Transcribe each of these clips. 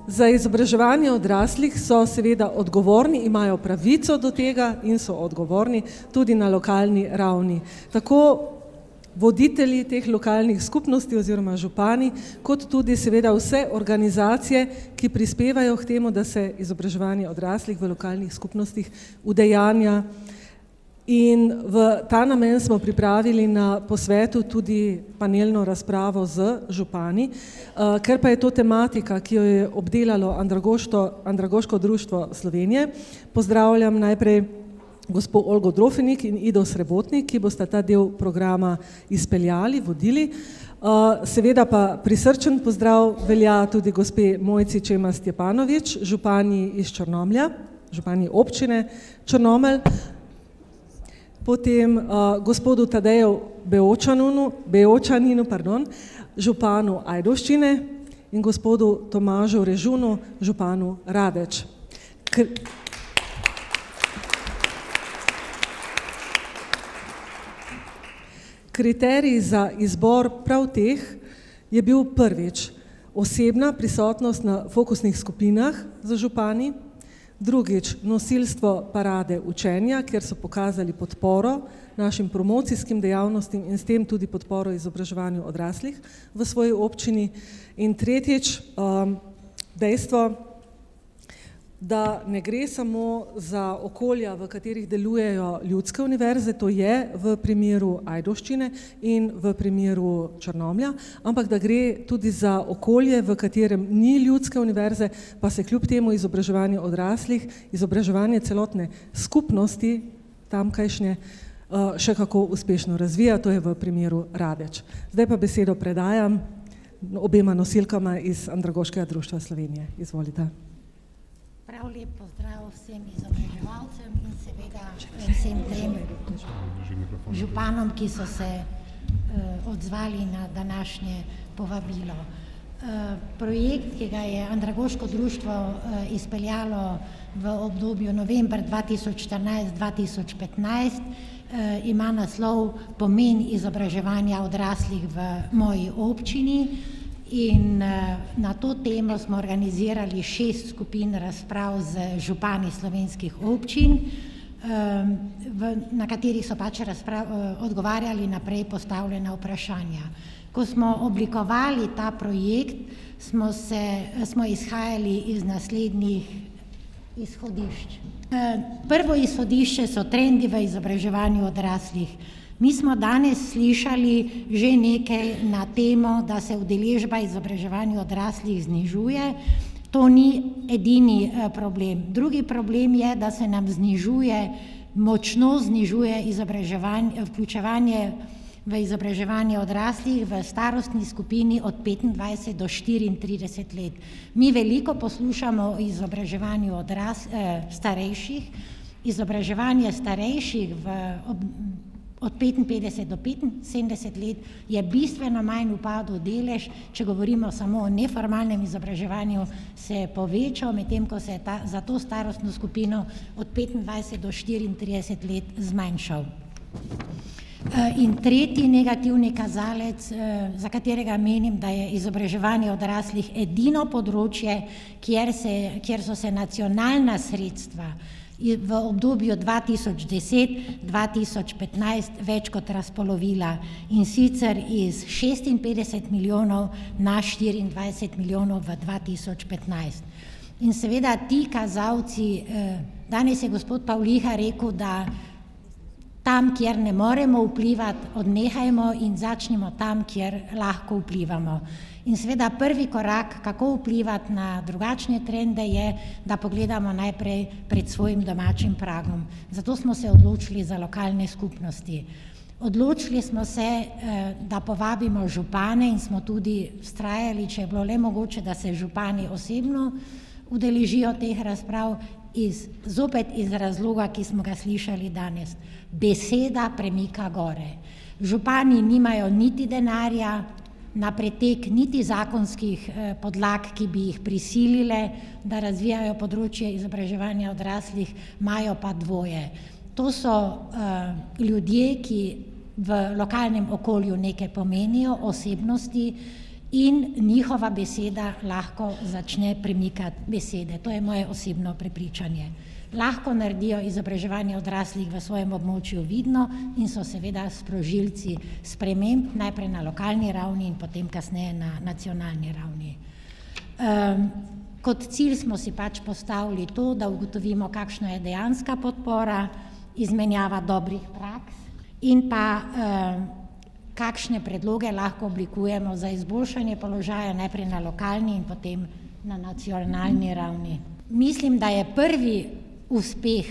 Za izobraževanje odraslih so seveda odgovorni, imajo pravico do tega in so odgovorni tudi na lokalni ravni. Tako voditelji teh lokalnih skupnosti oziroma župani, kot tudi seveda vse organizacije, ki prispevajo k temu, da se izobraževanje odraslih v lokalnih skupnostih udejanja. In v ta namen smo pripravili na posvetu tudi panelno razpravo z župani, ker pa je to tematika, ki jo je obdelalo Andragoško društvo Slovenije. Pozdravljam najprej gospod Olgo Drofenik in Ido Srebotnik, ki bosta ta del programa izpeljali, vodili. Seveda pa prisrčen pozdrav velja tudi gospe Mojci Čema Stjepanovič, županji iz Črnomlja, županji občine Črnomelj, potem gospodu Tadeju Beočaninu, županu Ajdovščine in gospodu Tomažu Režunu, županu Radeč. Kriterij za izbor prav teh je bil prvič osebna prisotnost na fokusnih skupinah za župani, drugič nosilstvo parade učenja, kjer so pokazali podporo našim promocijskim dejavnostim in s tem tudi podporo izobraževanju odraslih v svoji občini, in tretjič dejstvo, da ne gre samo za okolja, v katerih delujejo ljudske univerze, to je v primeru Ajdovščine in v primeru Črnomlja, ampak da gre tudi za okolje, v katerem ni ljudske univerze, pa se kljub temu izobraževanje odraslih, izobraževanje celotne skupnosti tamkajšnje še kako uspešno razvija, to je v primeru Radeč. Zdaj pa besedo predajam obema nosilkama iz Andragoškega društva Slovenije. Izvolite. Prav lep pozdrav vsem izobraževalcem in seveda vsem trem županom, ki so se odzvali na današnje povabilo. Projekt, ki ga je Andragoško društvo izpeljalo v obdobju november 2014-2015, ima naslov Pomen izobraževanja odraslih v moji občini. In na to temo smo organizirali 6 skupin razprav z župani slovenskih občin, na katerih so pač odgovarjali na prej postavljena vprašanja. Ko smo oblikovali ta projekt, smo izhajali iz naslednjih izhodišč. Prvo izhodišče so trendi v izobraževanju odraslih. Mi smo danes slišali že nekaj na temo, da se udeležba izobraževanju odraslih znižuje. To ni edini problem. Drugi problem je, da se nam močno znižuje vključevanje v izobraževanje odraslih v starostni skupini od 25 do 34 let. Mi veliko poslušamo o izobraževanju starejših. Izobraževanje starejših od 55 do 75 let je bistveno manj upadel delež, če govorimo samo o neformalnem izobraževanju, se je povečal, medtem ko se je za to starostno skupino od 25 do 34 let zmanjšal. In tretji negativni kazalec, za katerega menim, da je izobraževanje odraslih edino področje, kjer so se nacionalna sredstva v obdobju 2010-2015 več kot razpolovila, in sicer iz 56 milijonov na 24 milijonov v 2015. In seveda ti kazalci, danes je gospod Pavliha rekel, da tam, kjer ne moremo vplivati, odnehajmo in začnimo tam, kjer lahko vplivamo. In seveda prvi korak, kako vplivati na drugačne trende, je, da pogledamo najprej pred svojim domačim pragom. Zato smo se odločili za lokalne skupnosti. Odločili smo se, da povabimo župane in smo tudi vztrajali, če je bilo le mogoče, da se župani osebno udeležijo teh razprav, zopet iz razloga, ki smo ga slišali danes. Beseda premika gore. Župani nimajo niti denarja na pretek, niti zakonskih podlag, ki bi jih prisilile, da razvijajo področje izobraževanja odraslih, imajo pa dvoje. To so ljudje, ki v lokalnem okolju nekaj pomenijo, osebnosti, in njihova beseda lahko začne premikati besede. To je moje osebno prepričanje. Lahko naredijo izobraževanje odraslih v svojem območju vidno in so seveda sprožilci sprememb, najprej na lokalni ravni in potem kasneje na nacionalni ravni. Kot cilj smo si pač postavili to, da ugotovimo, kakšna je dejanska podpora, izmenjava dobrih praks in pa kakšne predloge lahko oblikujemo za izboljšanje položaja najprej na lokalni in potem na nacionalni ravni. Mislim, da je prvi uspeh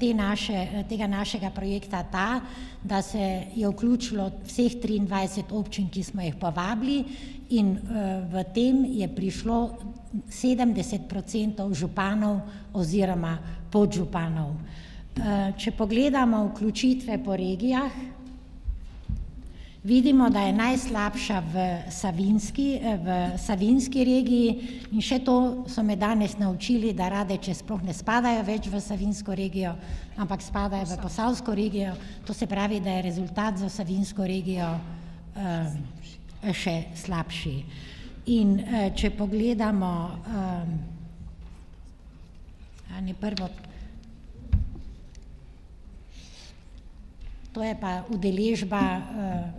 tega našega projekta ta, da se je vključilo vseh 23 občin, ki smo jih povabili in v tem je prišlo 70% županov oziroma podžupanov. Če pogledamo vključitve po regijah, vidimo, da je najslabša v Savinjski regiji in še to so me danes naučili, da Radeče sploh ne spadajo več v Savinjsko regijo, ampak spadajo v Posavsko regijo. To se pravi, da je rezultat za Savinjsko regijo še slabši. In če pogledamo to je pa udeležba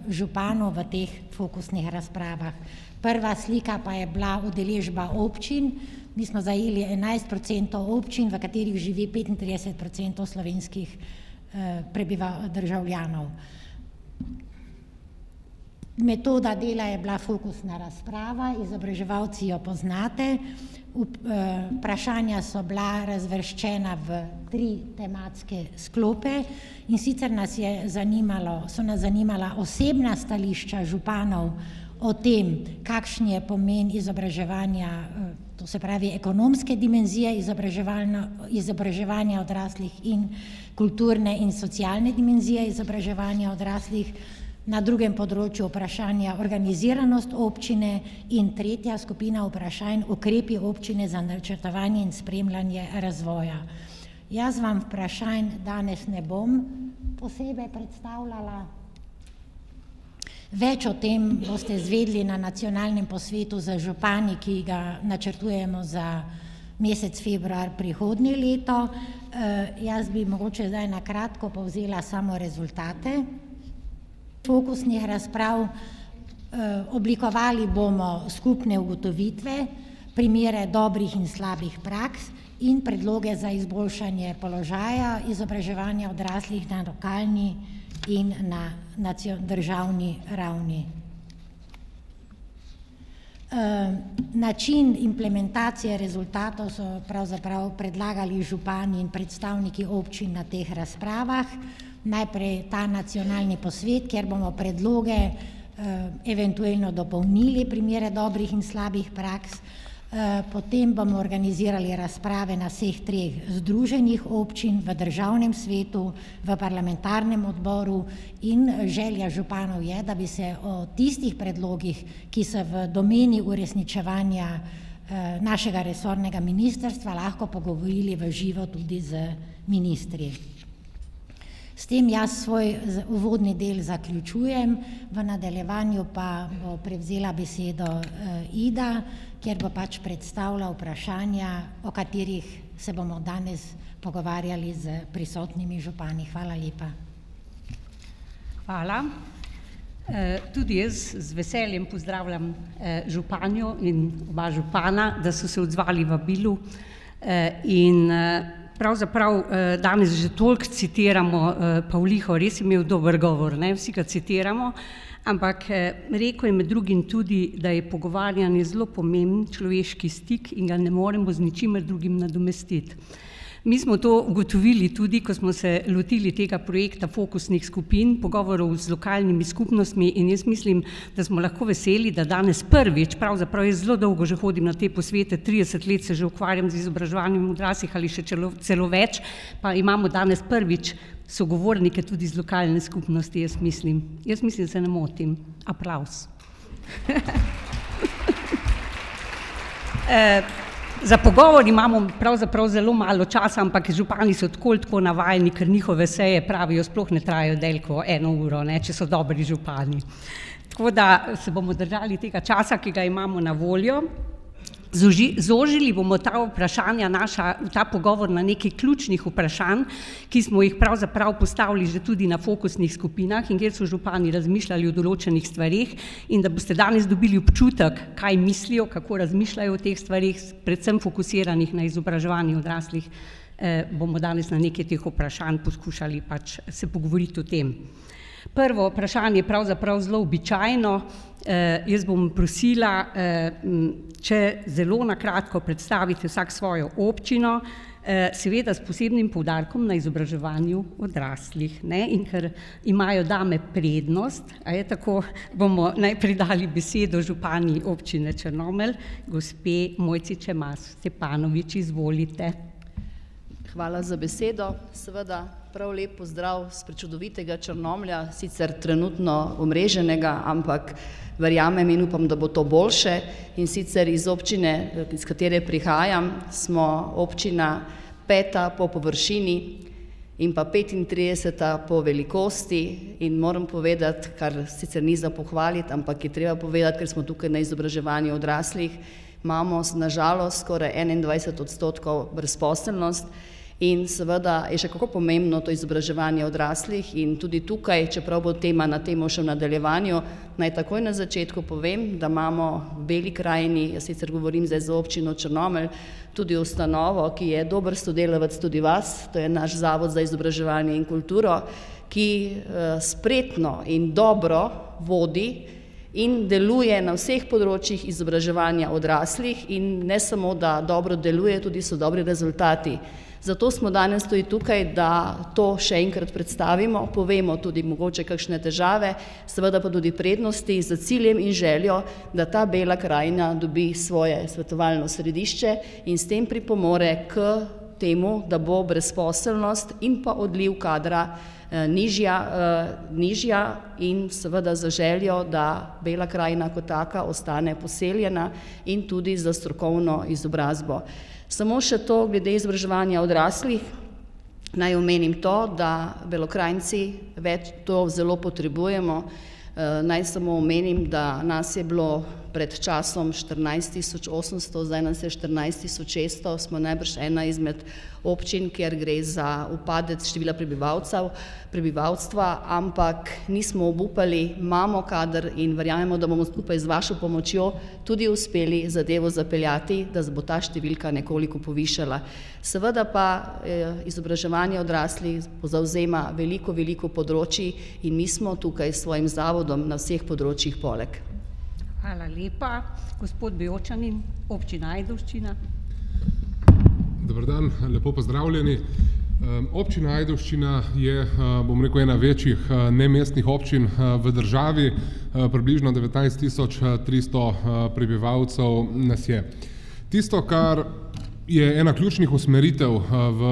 županov v teh fokusnih razpravah. Prva slika pa je bila udeležba občin. Mi smo zajeli 11% občin, v katerih živi 35% slovenskih državljanov. Metoda dela je bila fokusna razprava, izobraževalci jo poznate. Vprašanja so bila razvrščena v 3 tematske sklope in sicer so nas zanimala osebna stališča županov o tem, kakšen je pomen izobraževanja, to se pravi ekonomske dimenzije izobraževanja odraslih in kulturne in socialne dimenzije izobraževanja odraslih. Na drugem področju vprašanja organiziranost občine in tretja skupina vprašanj ukrepi občine za načrtovanje in spremljanje razvoja. Jaz vam vprašanj danes ne bom posebej predstavljala. Več o tem boste izvedeli na nacionalnem posvetu za župani, ki ga načrtujemo za mesec februar prihodnje leto. Jaz bi mogoče zdaj na kratko povzela samo rezultate fokusnih razprav. Oblikovali bomo skupne ugotovitve, primere dobrih in slabih praks in predloge za izboljšanje položaja izobraževanja odraslih na lokalni in na državni ravni. Način implementacije rezultatov so pravzaprav predlagali župani in predstavniki občin na teh razpravah. Najprej ta nacionalni posvet, kjer bomo predloge eventualno dopolnili, primere dobrih in slabih praks. Potem bomo organizirali razprave na vseh 3 združenjih občin, v državnem svetu, v parlamentarnem odboru in želja županov je, da bi se o tistih predlogih, ki so v domeni uresničevanja našega resornega ministrstva, lahko pogovorili v živo tudi z ministri. S tem jaz svoj uvodni del zaključujem, v nadaljevanju pa bo prevzela besedo Ida, kjer bo pač predstavila vprašanja, o katerih se bomo danes pogovarjali z prisotnimi župani. Hvala lepa. Hvala. Tudi jaz z veseljem pozdravljam županjo in oba župana, da so se odzvali vabilu in pravzaprav danes že toliko citiramo Pavliho, res je imel dober govor, vsi ga citiramo, ampak rekel je med drugim tudi, da je pogovarjanje zelo pomemben človeški stik in ga ne moremo z ničimer drugim nadomestiti. Mi smo to ugotovili tudi, ko smo se lotili tega projekta fokusnih skupin, pogovorov z lokalnimi skupnostmi in jaz mislim, da smo lahko veseli, da danes prvič, pravzaprav jaz zelo dolgo že hodim na te posvete, 30 let se že ukvarjam z izobraževanjem odraslih ali še celo več, pa imamo danes prvič sogovornike tudi iz lokalne skupnosti, jaz mislim, da se ne motim. Aplavz. Za pogovor imamo pravzaprav zelo malo časa, ampak župani so tako navajeni, ker njihove seje pravijo, sploh ne trajajo dlje kot 1 uro, če so dobri župani. Tako da se bomo držali tega časa, ki ga imamo na voljo. Zožili bomo ta vprašanja, ta pogovor na nekaj ključnih vprašanj, ki smo jih pravzaprav postavili že tudi na fokusnih skupinah in kjer so župani razmišljali o določenih stvarih in da boste danes dobili občutek, kaj mislijo, kako razmišljajo o teh stvarih, predvsem fokusiranih na izobraževanje odraslih, bomo danes na nekaj teh vprašanj poskušali pač se pogovoriti o tem. Prvo vprašanje je pravzaprav zelo običajno. Jaz bom prosila, če zelo na kratko predstavite vsak svojo občino, seveda s posebnim poudarkom na izobraževanju odraslih, ne? In ker imajo dame prednost, tako bomo najprej dali besedo županji občine Črnomelj, gospe Mojci Čemas Stepanovič, izvolite. Hvala za besedo. Seveda prav lep pozdrav z prečudovitega Črnomlja, sicer trenutno omreženega, ampak verjamem in upam, da bo to boljše. In sicer iz občine, iz katere prihajam, smo občina 5. po površini in pa 35. po velikosti. In moram povedati, kar sicer ni za pohvaliti, ampak je treba povedati, ker smo tukaj na izobraževanju odraslih, imamo na žalost skoraj 21% brezposelnost. In seveda je še kako pomembno to izobraževanje odraslih in tudi tukaj, čeprav bo tema na temo še v nadaljevanju, naj takoj na začetku povem, da imamo v Beli krajini, jaz sicer govorim zdaj za občino Črnomelj, tudi ustanovo, ki je dober sodelavec tudi vas, to je naš Zavod za izobraževanje in kulturo, ki spretno in dobro vodi in deluje na vseh področjih izobraževanja odraslih in ne samo, da dobro deluje, tudi so dobri rezultati. Zato smo danes tudi tukaj, da to še enkrat predstavimo, povemo tudi mogoče kakšne težave, seveda pa tudi prednosti z ciljem in željo, da ta Bela krajina dobi svoje svetovalno središče in s tem pripomore k temu, da bo brezposelnost in pa odliv kadra nižja in seveda za željo, da Bela krajina kot taka ostane poseljena in tudi za strokovno izobrazbo. Samo še to glede izobraževanja odraslih, naj omenim to, da Belokranjci več to zelo potrebujemo. Naj samo omenim, da nas je bilo pred časom 14.800, zdaj nas je 14.600, smo najbrž ena izmed občin, kjer gre za upadec števila prebivalstva, ampak nismo obupali, imamo kader in verjamemo, da bomo skupaj z vašo pomočjo tudi uspeli zadevo zapeljati, da bo ta številka nekoliko povišala. Seveda pa izobraževanje odraslih zavzema veliko področji in mi smo tukaj s svojim zavodom na vseh področjih poleg. Hvala lepa. Gospod Bejočanin, občina Ajdovščina. Dober dan, lepo pozdravljeni. Občina Ajdovščina je, bom rekel, ena večjih nemestnih občin v državi, približno 19.300 prebivalcev nas je. Tisto, kar je ena ključnih usmeritev v,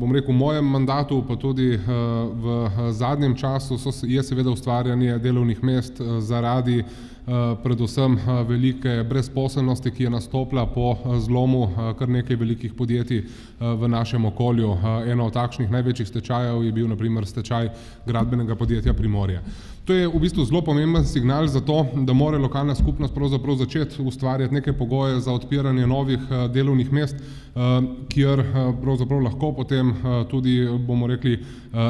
bom rekel, mojem mandatu, pa tudi v zadnjem času, je seveda ustvarjanje delovnih mest zaradi predvsem velike brezposelnosti, ki je nastopila po zlomu kar nekaj velikih podjetij v našem okolju. Eno od takšnih največjih stečajev je bil na primer stečaj gradbenega podjetja Primorje. To je v bistvu zelo pomemben signal za to, da mora lokalna skupnost pravzaprav začeti ustvarjati neke pogoje za odpiranje novih delovnih mest, kjer pravzaprav lahko potem tudi, bomo rekli,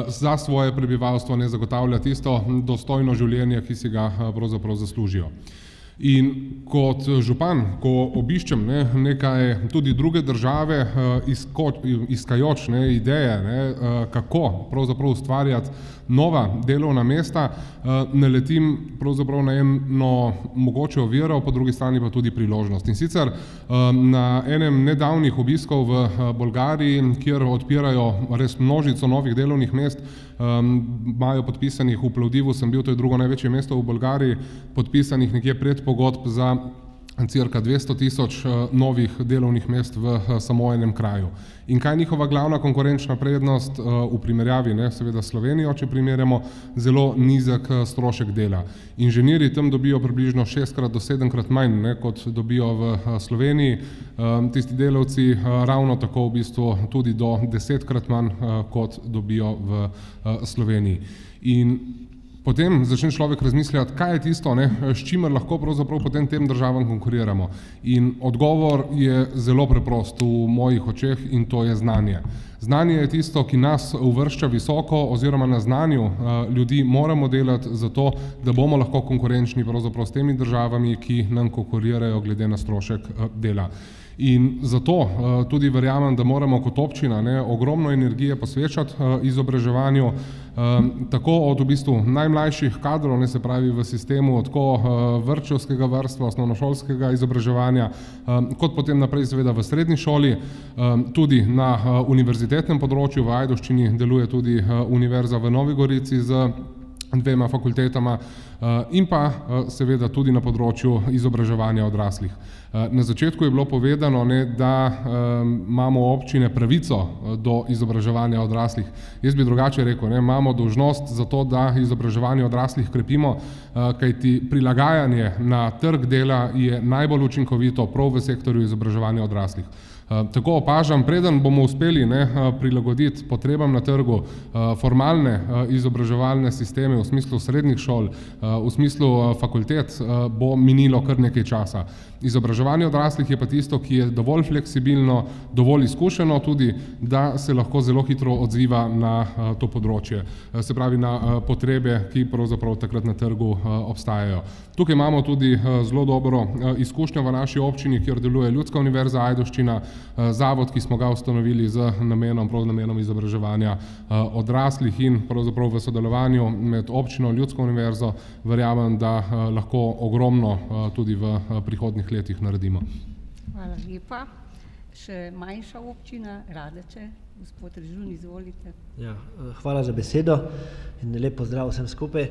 za svoje prebivalstvo ne zagotavlja tisto dostojno življenje, ki si ga pravzaprav zaslužijo. In kot župan, ko obiščem nekaj tudi druge države, iskajoč ideje, kako pravzaprav ustvarjati nova delovna mesta, naletim pravzaprav na eno mogoče oviro, po drugi strani pa tudi priložnost. In sicer na enem nedavnih obiskov v Bolgariji, kjer odpirajo res množico novih delovnih mest, imajo podpisanih, v Plovdivu sem bil, to je drugo največje mesto v Bolgariji, podpisanih nekje predpogodb za cirka 200.000 novih delovnih mest v samo enem kraju. In kaj je njihova glavna konkurenčna prednost v primerjavi, seveda Slovenijo, če primerjamo, zelo nizek strošek dela. Inženirji tam dobijo približno 6 do 7 manj, kot dobijo v Sloveniji, tisti delavci ravno tako v bistvu tudi do 10 manj, kot dobijo v Sloveniji. In potem začne človek razmišljati, kaj je tisto, s čimer lahko pravzaprav potem tem državam konkuriramo. In odgovor je zelo preprost v mojih očeh in to je znanje. Znanje je tisto, ki nas uvršča visoko oziroma na znanju ljudi moramo delati zato, da bomo lahko konkurenčni pravzaprav s temi državami, ki nam konkurirajo glede na strošek dela. In zato tudi verjamem, da moramo kot občina ogromno energije posvečati izobraževanju, tako od v bistvu najmlajših kadrov, se pravi v sistemu tako vrtčevskega varstva, osnovnošolskega izobraževanja, kot potem naprej seveda v srednji šoli, tudi na univerzitetnem področju. V Ajdovščini deluje tudi Univerza v Novi Gorici z 2 fakultetama in pa seveda tudi na področju izobraževanja odraslih. Na začetku je bilo povedano, da imamo občine pravico do izobraževanja odraslih. Jaz bi drugače rekel, imamo dolžnost za to, da izobraževanje odraslih krepimo, kajti prilagajanje na trg dela je najbolj učinkovito prav v sektorju izobraževanja odraslih. Tako opažam, preden bomo uspeli prilagoditi potrebam na trgu formalne izobraževalne sisteme v smislu srednjih šol, v smislu fakultet, bo minilo kar nekaj časa. Izobraževanje odraslih je pa tisto, ki je dovolj fleksibilno, dovolj izkušeno tudi, da se lahko zelo hitro odziva na to področje, se pravi na potrebe, ki pravzaprav takrat na trgu obstajajo. Tukaj imamo tudi zelo dobro izkušnjo v naši občini, kjer deluje Ljudska univerza Ajdovščina, zavod, ki smo ga ustanovili z namenom izobraževanja odraslih in pravzaprav v sodelovanju med občino in Ljudsko univerzo verjamem, da lahko ogromno tudi v prihodnjih letih naredimo. Hvala lepa. Še manjša občina, Radeče, gospod Režun, izvolite. Ja, hvala za besedo in lep pozdrav vsem skupaj.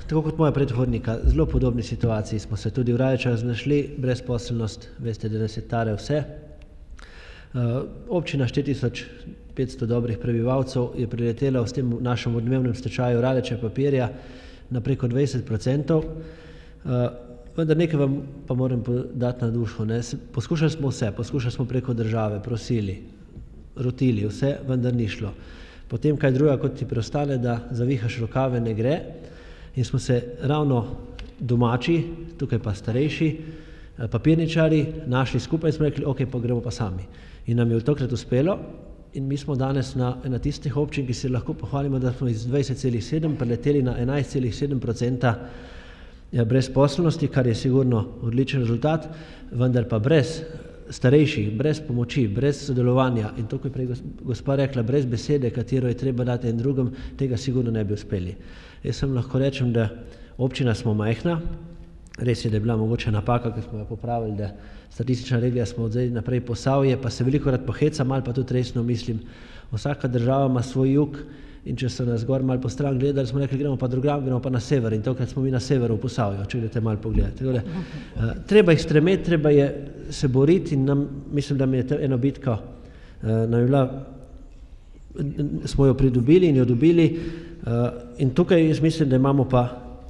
Tako kot moja predhodnika, zelo podobni situaciji smo se tudi v Radečah znašli, brezposelnost, veste, da nas je tare vse. Občina 4500 dobrih prebivalcev je priletela v tem našem odmevnem stečaju Radeče papirja na preko 20%, vendar nekaj vam pa moram dati na dušo. Poskušali smo vse, poskušali smo preko države, prosili, rotili, vse, vendar ni šlo. Potem kaj druga, kot ti preostane, da zavihaš rokave, ne gre. In smo se ravno domači, tukaj pa starejši, papirničari, našli skupaj in smo rekli, ok, pa gremo pa sami. In nam je tokrat uspelo in mi smo danes na tistih občin, ki se lahko pohvalimo, da smo iz 20,7 preleteli na 11,7% brezposelnosti, kar je sigurno odličen rezultat, vendar pa brez starejših, brez pomoči, brez sodelovanja in to, ko je prej gospa rekla, brez besede, katero je treba dati en drugem, tega sigurno ne bi uspeli. Jaz sem lahko rečem, da občina smo majhna, res je, da je bila mogoče napaka, ko smo jo popravili, da statistična regija smo od zdaj naprej Posavje, pa se velikokrat pohecam, ali pa tudi resno mislim, vsaka država ima svoj jug in če so nas gor malo po stran gledali, smo rekli, gremo pa drugam, gremo pa na sever in tokrat smo mi na severu v Posavju, če greste malo pogledati. Treba jih stremeti, treba je se boriti in mislim, da mi je eno bitko, smo jo pridobili in jo dobili in tukaj jaz mislim, da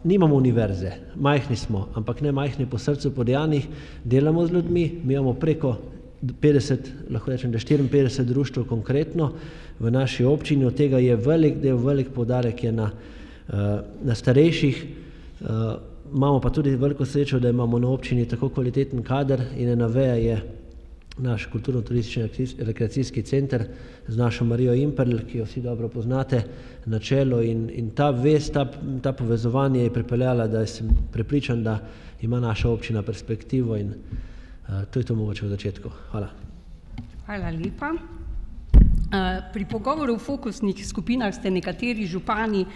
nimamo univerze, majhni smo, ampak ne majhni po srcu, po dejanjih, delamo z ljudmi, mi imamo preko 50, lahko rečem, da 54 društev konkretno v naši občini, od tega je velik del, velik poudarek je na starejših, imamo pa tudi veliko srečo, da imamo na občini tako kvaliteten kader in ena veja je naš kulturno-turistični rekreacijski center z našo Marijo Imperl, ki jo vsi dobro poznate, na čelu in ta vez, ta povezovanje je pripeljala, da sem prepričan, da ima naša občina perspektivo in to je to mogoče v začetku. Hvala. Hvala lepa. Pri pogovoru v fokusnih skupinah ste nekateri župani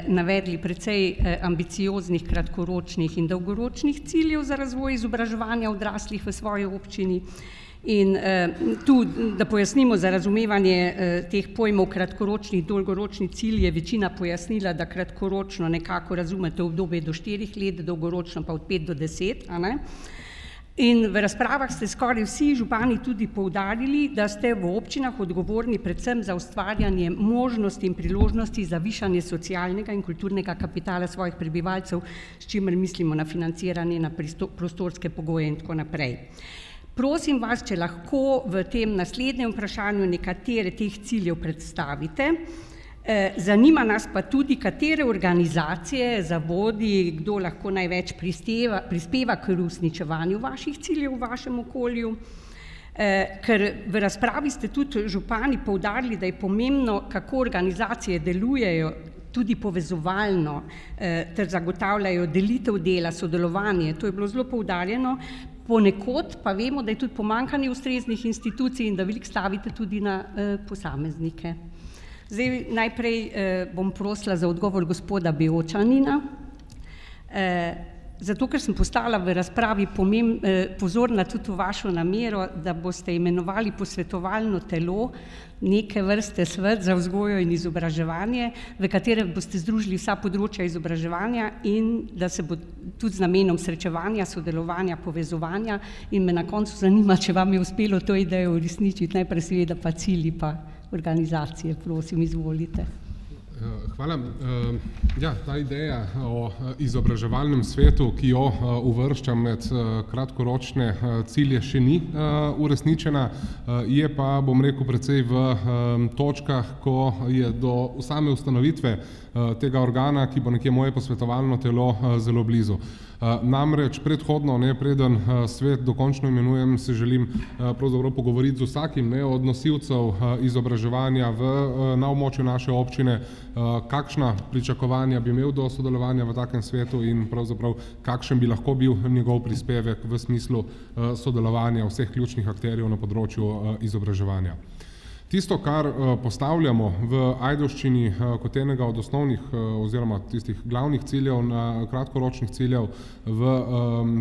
navedli precej ambicioznih kratkoročnih in dolgoročnih ciljev za razvoj izobraževanja odraslih v svoji občini. In tu, da pojasnimo za razumevanje teh pojmov kratkoročnih, dolgoročnih cilj, je večina pojasnila, da kratkoročno nekako razumete obdobje do 4 let, dolgoročno pa od 5 do 10, a ne? In v razpravah ste skoraj vsi župani tudi poudarili, da ste v občinah odgovorni predvsem za ustvarjanje možnosti in priložnosti za višanje socialnega in kulturnega kapitala svojih prebivalcev, s čimer mislimo na financiranje, na prostorske pogoje in tako naprej. Prosim vas, če lahko v tem naslednjem vprašanju nekatere teh ciljev predstavite, Zanima nas pa tudi, katere organizacije, zavodi, kdo lahko največ prispeva k uresničevanju vaših ciljev v vašem okolju. Ker v razpravi ste tudi župani poudarili, da je pomembno, kako organizacije delujejo tudi povezovalno, ter zagotavljajo delitev dela, sodelovanje. To je bilo zelo poudarjeno. Ponekod pa vemo, da je tudi pomanjkanje ustreznih institucij in da veliko stavite tudi na posameznike. Zdaj najprej bom prosila za odgovor gospoda Beočanina. Zato, ker sem postala v razpravi pozorna tudi v vašo namero, da boste imenovali posvetovalno telo, neke vrste svet za vzgojo in izobraževanje, v katerem boste združili vsa področja izobraževanja in da se bo tudi z namenom srečevanja, sodelovanja, povezovanja, in me na koncu zanima, če vam je uspelo to idejo uresničiti, najprej seveda pa cilji pa organizacije, prosim, izvolite. Hvala. Ja, ta ideja o izobraževalnem svetu, ki jo uvrščam med kratkoročne cilje, še ni uresničena, je pa, bom rekel, precej v točkah, ko je do same ustanovitve tega organa, ki bo nekje moje posvetovalno telo, zelo blizu. Namreč predhodno, preden svet dokončno imenujem, se želim pravzaprav pogovoriti z vsakim od nosilcev izobraževanja na območju naše občine, kakšna pričakovanja bi imel do sodelovanja v takem svetu in pravzaprav kakšen bi lahko bil njegov prispevek v smislu sodelovanja vseh ključnih akterjev na področju izobraževanja. Tisto, kar postavljamo v Ajdovščini kot enega od osnovnih oziroma tistih glavnih ciljev, kratkoročnih ciljev v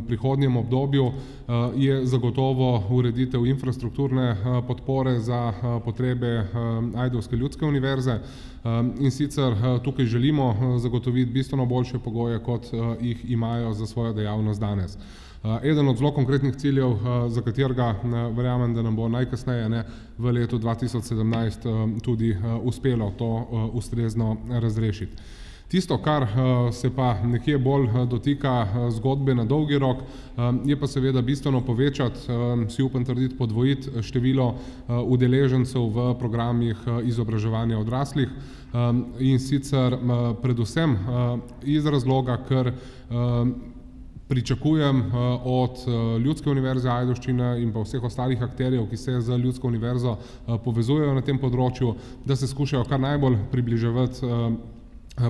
prihodnjem obdobju, je zagotovo ureditev infrastrukturne podpore za potrebe Ajdovske ljudske univerze, in sicer tukaj želimo zagotoviti bistveno boljše pogoje, kot jih imajo za svojo dejavnost danes. Eden od zelo konkretnih ciljev, za katerega verjamem, da nam bo najkasneje v letu 2017 tudi uspelo to ustrezno razrešiti. Tisto, kar se pa nekje bolj dotika zgodbe na dolgi rok, je pa seveda bistveno povečati, si upam trditi podvojiti število udeležencev v programih izobraževanja odraslih, in sicer predvsem iz razloga, ker pričakujem od Ljudske univerze Ajdovščina in pa vseh ostalih akterjev, ki se z Ljudsko univerzo povezujejo na tem področju, da se skušajo kar najbolj približevati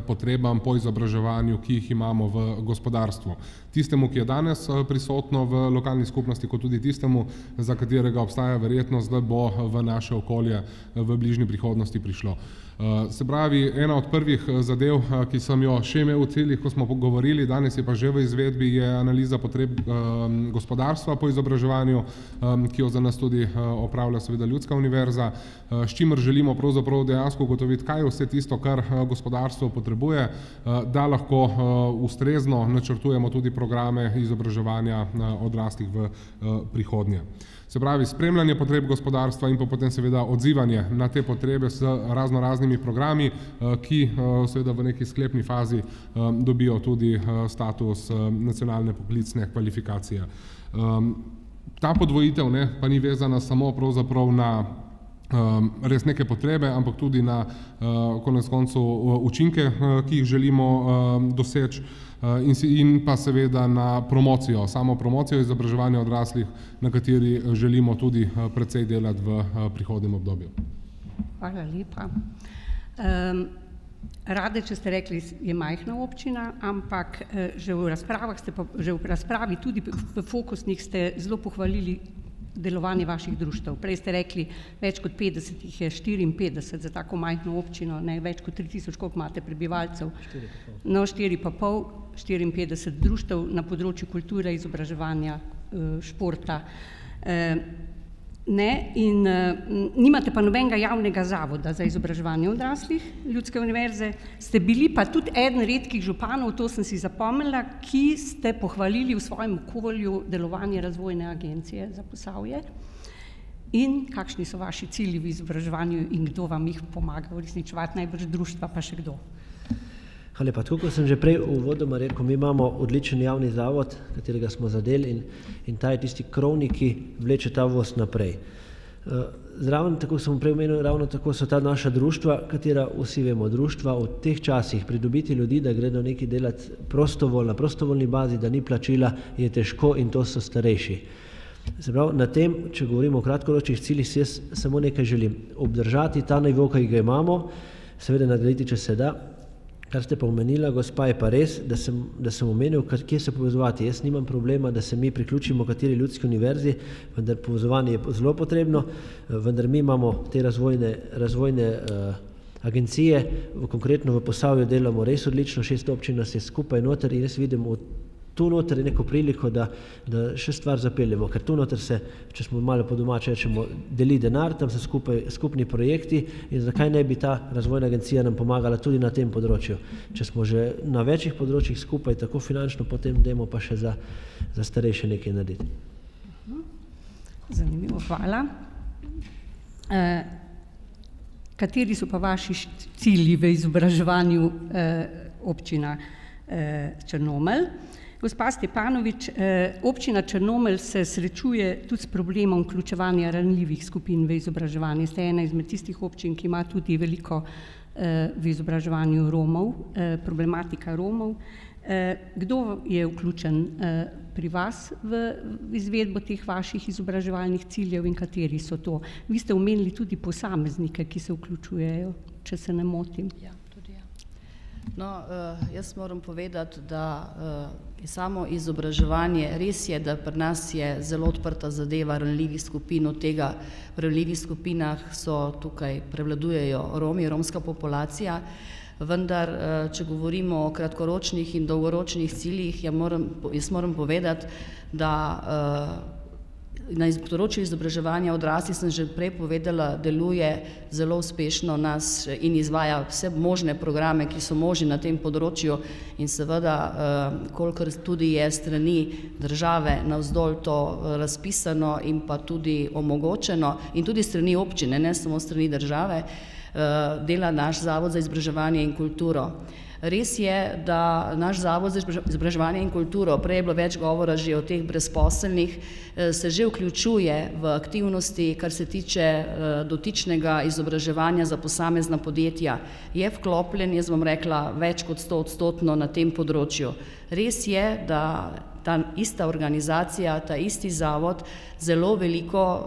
potrebam po izobraževanju, ki jih imamo v gospodarstvu. Tistemu, ki je danes prisotno v lokalni skupnosti, kot tudi tistemu, za katerega obstaja verjetnost, da bo v naše okolje v bližnji prihodnosti prišlo. Se pravi, ena od prvih zadev, ki sem jo še imel v ciljih, ko smo govorili, danes je pa že v izvedbi, je analiza potreb gospodarstva po izobraževanju, ki jo za nas tudi opravlja seveda Ljudska univerza, s čimer želimo pravzaprav dejansko ugotoviti, kaj je vse tisto, kar gospodarstvo potrebuje, da lahko ustrezno načrtujemo tudi programe izobraževanja odraslih v prihodnje. Se pravi, spremljanje potreb gospodarstva in pa potem seveda odzivanje na te potrebe s raznoraznimi programi, ki seveda v neki sklepni fazi dobijo tudi status nacionalne poklicne kvalifikacije. Ta podvojitev pa ni vezana samo pravzaprav na res neke potrebe, ampak tudi na konec koncev učinke, ki jih želimo doseči, in pa seveda na promocijo, samo promocijo izobraževanja odraslih, na kateri želimo tudi precej delati v prihodnjem obdobju. Hvala lepa. Radeče ste rekli, je majhna občina, ampak že v razpravi tudi v fokusnih ste zelo pohvalili delovanje vaših društev. Prej ste rekli, več kot 50 jih je, 54 za tako majhno občino, več kot 3000, koliko imate prebivalcev? 4,5, 54 društev na področju kulture, izobraževanja, športa. In nimate pa nobenega javnega zavoda za izobraževanje odraslih Ljudske univerze, ste bili pa tudi eden redkih županov, to sem si zapomnila, ki ste pohvalili v svojem okolju delovanje razvojne agencije za Posavje. In kakšni so vaši cilji v izobraževanju in kdo vam jih pomaga uresničevati, najbrž društva pa še kdo? Hvala lepa. Tako kot sem že prej uvodoma rekel, mi imamo odličen javni zavod, katerega smo zadeli, in ta je tisti krovnik, ki vleče ta voz naprej. Zraven, tako sem prej omenil, ravno tako so ta naša društva, katera vsi vemo, društva v teh časih pridobiti ljudi, da gredo nekaj delati prostovoljno, na prostovoljni bazi, da ni plačila, je težko in to so starejši. Se pravi, na tem, če govorimo o kratkoročnih ciljih, jaz samo nekaj želim. Obdržati ta nivo, ki ga imamo, seveda nadgraditi, če se da. Kar ste pa omenila, gospa, je pa res, da sem omenil, kje se povezovati. Jaz nimam problema, da se mi priključimo kateri ljudski univerzi, vendar povezovanje je zelo potrebno, vendar mi imamo te razvojne agencije, konkretno v Posavju delamo res odlično, 6 občin nas je skupaj noter in jaz vidim tu noter je neko priliko, da še stvar zapeljemo, ker tu noter se, če smo malo po domače rečemo, deli denar, tam so skupni projekti in zakaj ne bi ta razvojna agencija nam pomagala tudi na tem področju. Če smo že na večjih področjih skupaj, tako finančno, potem dajmo pa še za starejše nekaj narediti. Zanimivo, hvala. Kateri so pa vaši cilji v izobraževanju občina Črnomelj? Gospa Stepanovič, občina Črnomelj se srečuje tudi s problemom vključevanja ranljivih skupin v izobraževanje. Ste ena izmed tistih občin, ki ima tudi veliko v izobraževanju Romov, problematika Romov. Kdo je vključen pri vas v izvedbo teh vaših izobraževalnih ciljev in kateri so to? Vi ste omenili tudi posameznike, ki se vključujejo, če se ne motim. Ja, tudi ja. No, jaz moram povedati, da je samo izobraževanje, res je, da pri nas je zelo odprta zadeva ranljivih skupin, od tega v ranljivih skupinah so tukaj prevladujejo Romi, romska populacija, vendar, če govorimo o kratkoročnih in dolgoročnih ciljih, jaz moram povedati, da na področju izobraževanja odraslih sem že prej povedala, deluje zelo uspešno nas in izvaja vse možne programe, ki so možni na tem področju in seveda, kolikor tudi je strani države navzdol to razpisano in pa tudi omogočeno in tudi strani občine, ne samo strani države, dela naš Zavod za izobraževanje in kulturo. Res je, da naš Zavod za izobraževanje in kulturo, prej je bilo več govora že o teh brezposelnih, se že vključuje v aktivnosti, kar se tiče dotičnega izobraževanja za posamezna podjetja. Je vklopljen, jaz bom rekla, več kot 100% na tem področju. Res je, da ta ista organizacija, ta isti zavod zelo veliko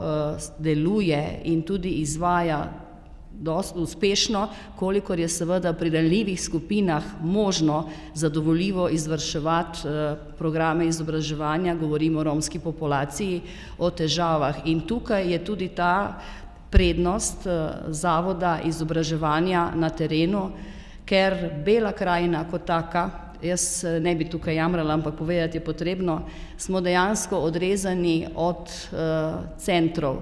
deluje in tudi izvaja dosti uspešno, kolikor je seveda pri ranljivih skupinah možno zadovoljivo izvrševati programe izobraževanja, govorimo o romski populaciji, o težavah. In tukaj je tudi ta prednost Zavoda izobraževanja na terenu, ker Bela krajina kot taka, jaz ne bi tukaj jamrala, ampak povedati je potrebno, smo dejansko odrezani od centrov.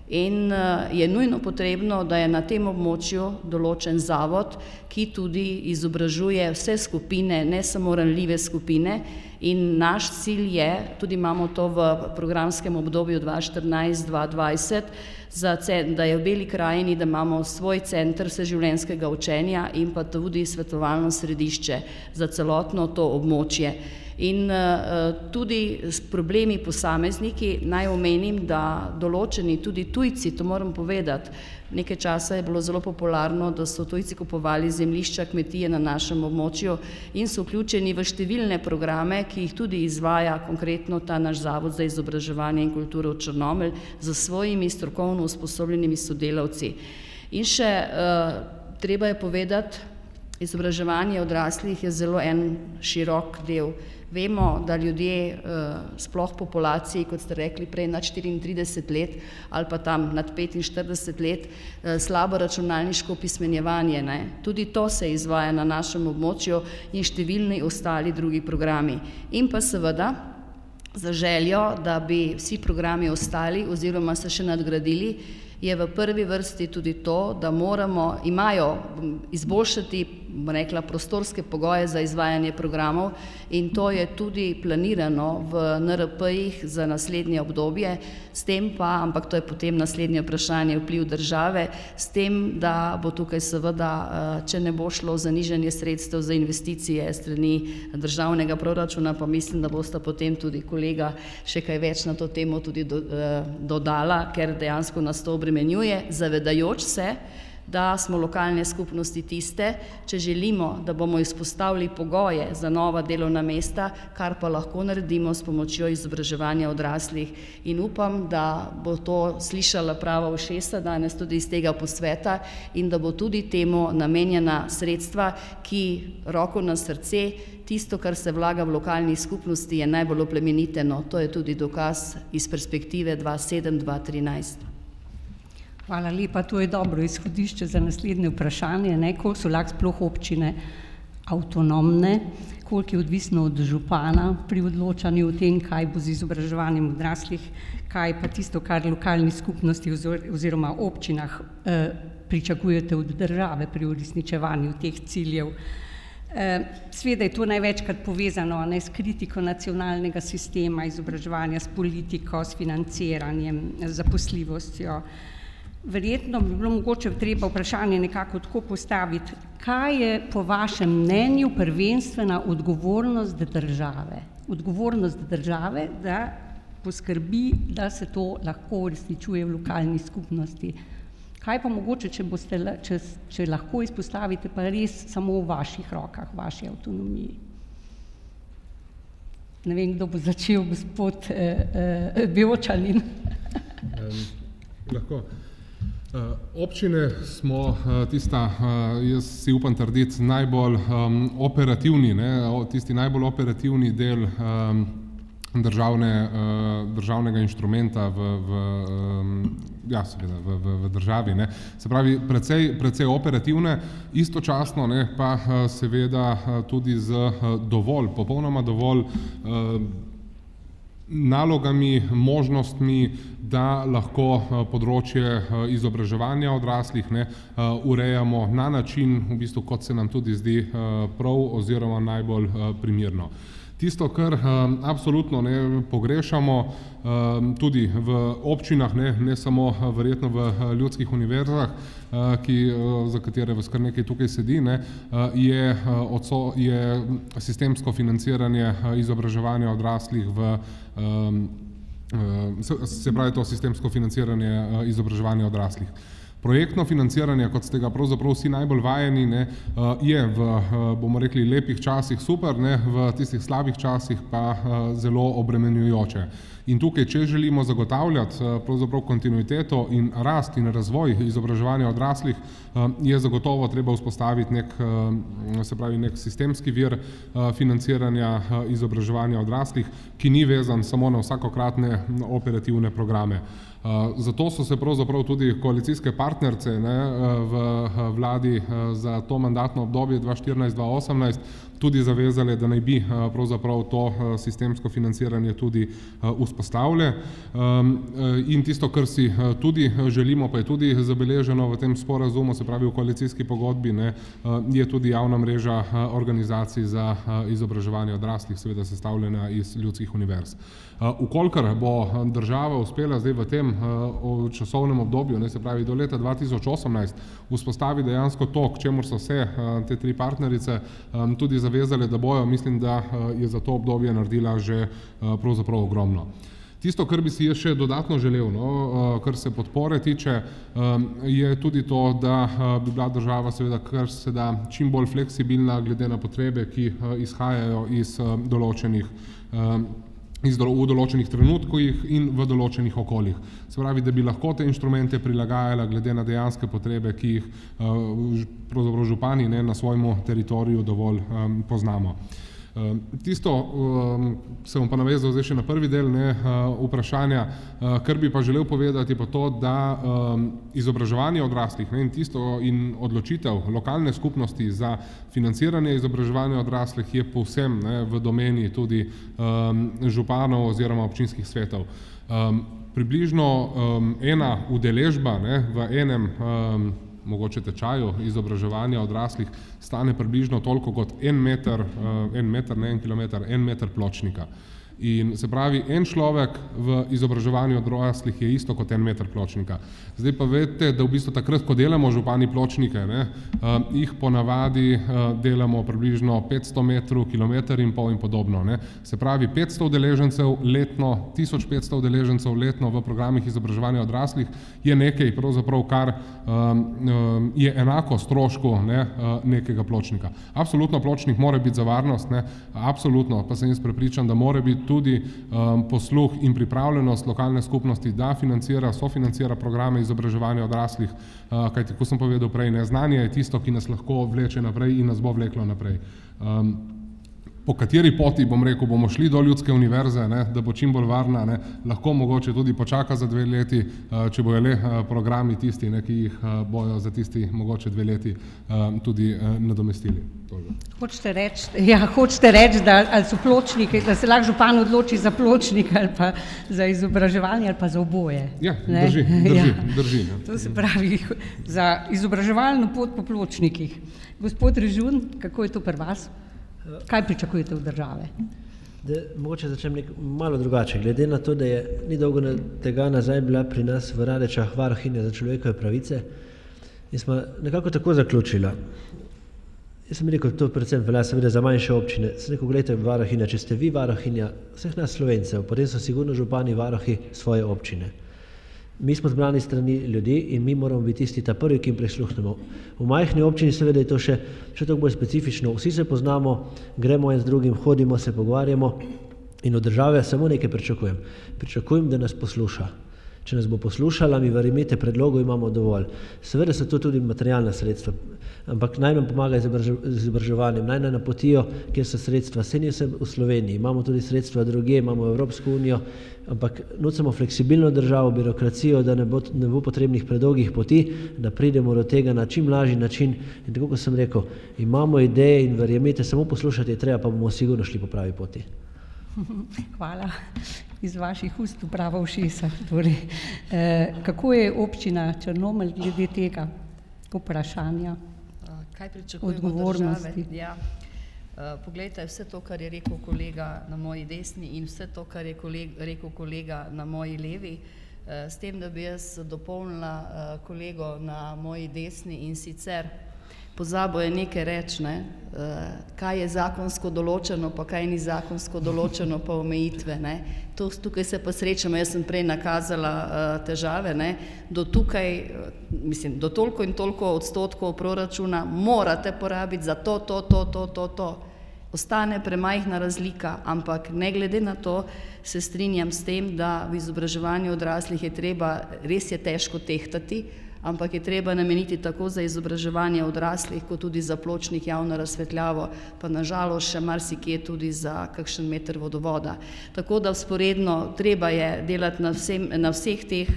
In je nujno potrebno, da je na tem območju določen zavod, ki tudi izobražuje vse skupine, ne samo ranljive skupine. In naš cilj je, tudi imamo to v programskem obdobju 2014-2020, da je v Beli krajini, da imamo svoj center vseživljenjskega učenja in pa tudi svetovalno središče za celotno to območje. In tudi s problemi posamezniki, naj omenim, da določeni tudi tujci, to moram povedati, nekaj časa je bilo zelo popularno, da so tujci kupovali zemljišča, kmetije na našem območju in so vključeni v številne programe, ki jih tudi izvaja konkretno ta naš Zavod za izobraževanje in kulturo v Črnomelj z svojimi strokovno usposobljenimi sodelavci. In še treba je povedati, izobraževanje odraslih je zelo en širok del. Vemo, da ljudje, sploh populaciji, kot ste rekli prej, nad 34 let ali pa tam nad 45 let, slabo računalniško opismenjevanje, ne. Tudi to se izvaja na našem območju in številni ostali drugi programi. In pa seveda za željo, da bi vsi programi ostali oziroma se še nadgradili, je v prvi vrsti tudi to, da imajo izboljšati, bom rekla, prostorske pogoje za izvajanje programov in to je tudi planirano v NRP-jih za naslednje obdobje, s tem pa, ampak to je potem naslednje vprašanje, vpliv države, s tem, da bo tukaj seveda, če ne bo šlo za nižanje sredstev za investicije strani državnega proračuna, pa mislim, da bosta potem tudi kolega še kaj več na to temo tudi dodala, ker dejansko nas to spremenjuje, zavedajoč se, da smo lokalne skupnosti tiste, če želimo, da bomo izpostavili pogoje za nova delovna mesta, kar pa lahko naredimo s pomočjo izobraževanja odraslih. In upam, da bo to slišala prava ušesa danes tudi iz tega posveta in da bo tudi temu namenjena sredstva, ki, roko na srce, tisto, kar se vlaga v lokalni skupnosti, je najbolj oplemeniteno. To je tudi dokaz iz perspektive 2007-2013. Hvala lepa, to je dobro izhodišče za naslednje vprašanje, koliko so lahko sploh občine avtonomne, koliko je odvisno od župana pri odločanju o tem, kaj bo z izobraževanjem odraslih, kaj pa tisto, kar lokalni skupnosti oziroma občinah pričakujete od države pri uresničevanju teh ciljev. Seveda je to največkrat povezano s kritiko nacionalnega sistema izobraževanja, s politiko, s financiranjem, z zaposljivostjo. Verjetno bi bilo mogoče treba vprašanje nekako tako postaviti, kaj je po vašem mnenju prvenstvena odgovornost države? Odgovornost države, da poskrbi, da se to lahko uresničuje v lokalni skupnosti. Kaj pa mogoče, če lahko izpostavite, pa res samo v vaših rokah, v vaši avtonomiji? Ne vem, kdo bo začel, gospod Bevčalin. Lahko. Občine smo tista, jaz si upam trditi, najbolj operativni, tisti najbolj operativni del državnega inštrumenta v državi. Se pravi, precej operativne, istočasno pa seveda tudi z dovolj, popolnoma dovolj nalogami, možnostmi, da lahko področje izobraževanja odraslih urejamo na način, v bistvu, kot se nam tudi zdi prav oziroma najbolj primerno. Tisto, kar absolutno pogrešamo tudi v občinah, ne samo verjetno v ljudskih univerzah, za katere vas kar nekaj tukaj sedi, je sistemsko financiranje izobraževanja odraslih se pravi to sistemsko financiranje izobraževanja odraslih. Projektno financiranje, kot ste ga pravzaprav vsi najbolj vajeni, je v, bomo rekli, lepih časih super, v tistih slabih časih pa zelo obremenjujoče. In tukaj, če želimo zagotavljati pravzaprav kontinuiteto in rast in razvoj izobraževanja odraslih, je zagotovo treba vzpostaviti nek sistemski vir financiranja izobraževanja odraslih, ki ni vezan samo na vsakokratne operativne programe. Zato so se pravzaprav tudi koalicijske partnerce v vladi za to mandatno obdobje 2014-2018 tudi zavezale, da naj bi pravzaprav to sistemsko financiranje tudi vzpostavile. In tisto, kar si tudi želimo, pa je tudi zabeleženo v tem sporazumu, se pravi v koalicijski pogodbi, je tudi javna mreža organizacij za izobraževanje odraslih, seveda sestavljena iz ljudskih univerz. Vkolikor bo država uspela zdaj v tem časovnem obdobju, se pravi do leta 2018, vzpostavi dejansko to, k čemur so se te tri partnerice tudi zavezale, da bojo, mislim, da je za to obdobje naredila že pravzaprav ogromno. Tisto, kar bi si jaz še dodatno želel, kar se podpore tiče, je tudi to, da bi bila država seveda kar se da čim bolj fleksibilna glede na potrebe, ki izhajajo v določenih trenutkih in v določenih okoljih. Se pravi, da bi lahko te inštrumente prilagajala glede na dejanske potrebe, ki jih pravzaprav župani na svojemu teritoriju dovolj poznamo. Tisto, se bom pa navezal zdaj še na prvi del vprašanja, kar bi pa želel povedati, pa to, da izobraževanje odraslih in odločitev lokalne skupnosti za financiranje izobraževanja odraslih je povsem v domeni tudi županov oziroma občinskih svetov. Približno ena udeležba v enem mogoče tečaju izobraževanja odraslih stane približno toliko kot en meter pločnika. In se pravi, en človek v izobraževanju odraslih je isto kot 1 meter pločnika. Zdaj pa vedite, da v bistvu takrat, ko delamo župani pločnike, jih ponavadi delamo približno 500 metrov, kilometer in pol in podobno. Se pravi, 500 udeležencev letno, 1500 udeležencev letno v programih izobraževanja odraslih je nekaj, pravzaprav, kar je enako strošku nekega pločnika. Absolutno pločnik mora biti za varnost, absolutno, pa sem jaz prepričan, da mora biti tudi posluh in pripravljenost lokalne skupnosti, da sofinancira programe izobraževanja odraslih, kajti, ko sem povedal prej, znanje je tisto, ki nas lahko vleče naprej in nas bo vleklo naprej. Po kateri poti, bom rekel, bomo šli do Ljudske univerze, da bo čim bolj varna, lahko mogoče tudi počaka za 2 leti, če bojo le programi tisti, ki jih bojo za tisti mogoče 2 leti tudi nadomestili. Hočete reči, da ali so pločniki, da se lahko župan odloči za pločnik ali pa za izobraževanje ali pa za oboje. Ja, drži. To se pravi za izobraževalno pot po pločnikih. Gospod Režun, kako je to pri vas? Kaj pričakujete od države? Mogoče začnem malo drugače. Glede na to, da je ni dolgo tega nazaj bila pri nas v Radečah varuhinja za človekove pravice in smo nekako tako zaključila. Jaz sem rekel, to predvsem velja seveda za manjše občine. Sem rekel, gledajte, varuhinja, če ste vi varuhinja vseh nas Slovencev, potem so sigurno župani varuhi svoje občine. Mi smo zbrani strani ljudi in mi moramo biti tisti ta prvi, ki jim prisluhnemo. V majhni občini seveda je to še tako bolj specifično. Vsi se poznamo, gremo en z drugim, hodimo, se pogovarjamo in od države samo nekaj pričakujem. Pričakujem, da nas posluša. Če nas bo poslušala, mi verjemite, predlogov imamo dovolj. Seveda so to tudi materialna sredstva, ampak naj nam pomaga z izobraževanjem, naj nam napotijo, kjer so sredstva. Saj ni vse v Sloveniji, imamo tudi sredstva drugje, imamo Evropsko unijo, ampak nucamo fleksibilno državo, birokracijo, da ne bo potrebnih predolgih poti, da pridemo do tega na čim lažji način. In tako, kot sem rekel, imamo ideje in verjemite, samo poslušati je treba, pa bomo sigurno šli po pravi poti. Hvala. Iz vaših ust v prava ušesa. Kako je občina Črnomelj glede tega vprašanja? Kaj pričakujemo od države? Poglejte, vse to, kar je rekel kolega na moji desni in vse to, kar je rekel kolega na moji levi, s tem, da bi jaz dopolnila kolego na moji desni in sicer pozabo je nekaj reči, kaj je zakonsko določeno, pa kaj ni zakonsko določeno, pa omejitve. Tukaj se pa srečamo, jaz sem prej nakazala težave, do tukaj, mislim, do toliko in toliko odstotkov proračuna morate porabiti za to. Ostane premajhna razlika, ampak ne glede na to se strinjam s tem, da v izobraževanju odraslih je treba, res je težko tehtati, ampak je treba nameniti tako za izobraževanje odraslih, kot tudi za pločnik, javno razsvetljavo, pa nažalost še marsikje tudi za kakšen meter vodovoda. Tako da vzporedno treba je delati na vseh teh,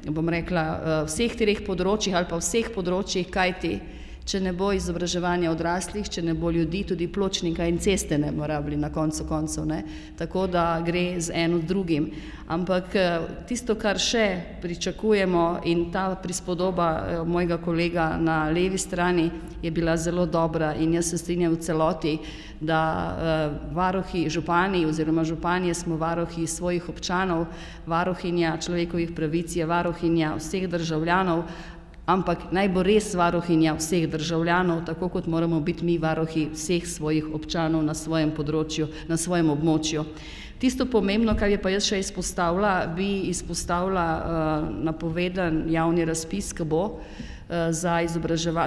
bom rekla, vseh treh področjih ali pa vseh področjih, kajti če ne bo izobraževanja odraslih, če ne bo ljudi, tudi pločnika in ceste ne bomo rabili na koncu koncev, tako da gre z eno drugim. Ampak tisto, kar še pričakujemo in ta prispodoba mojega kolega na levi strani je bila zelo dobra in jaz se strinjam v celoti, da varuhi, župani oziroma županje smo varuhi svojih občanov, varuhinja človekovih pravic je varuhinja vseh državljanov, ampak naj bo res varuhinja vseh državljanov, tako kot moramo biti mi varuhi vseh svojih občanov na svojem področju, na svojem območju. Tisto pomembno, kar je pa jaz še izpostavila, bi izpostavila napovedan javni razpis, ki bo za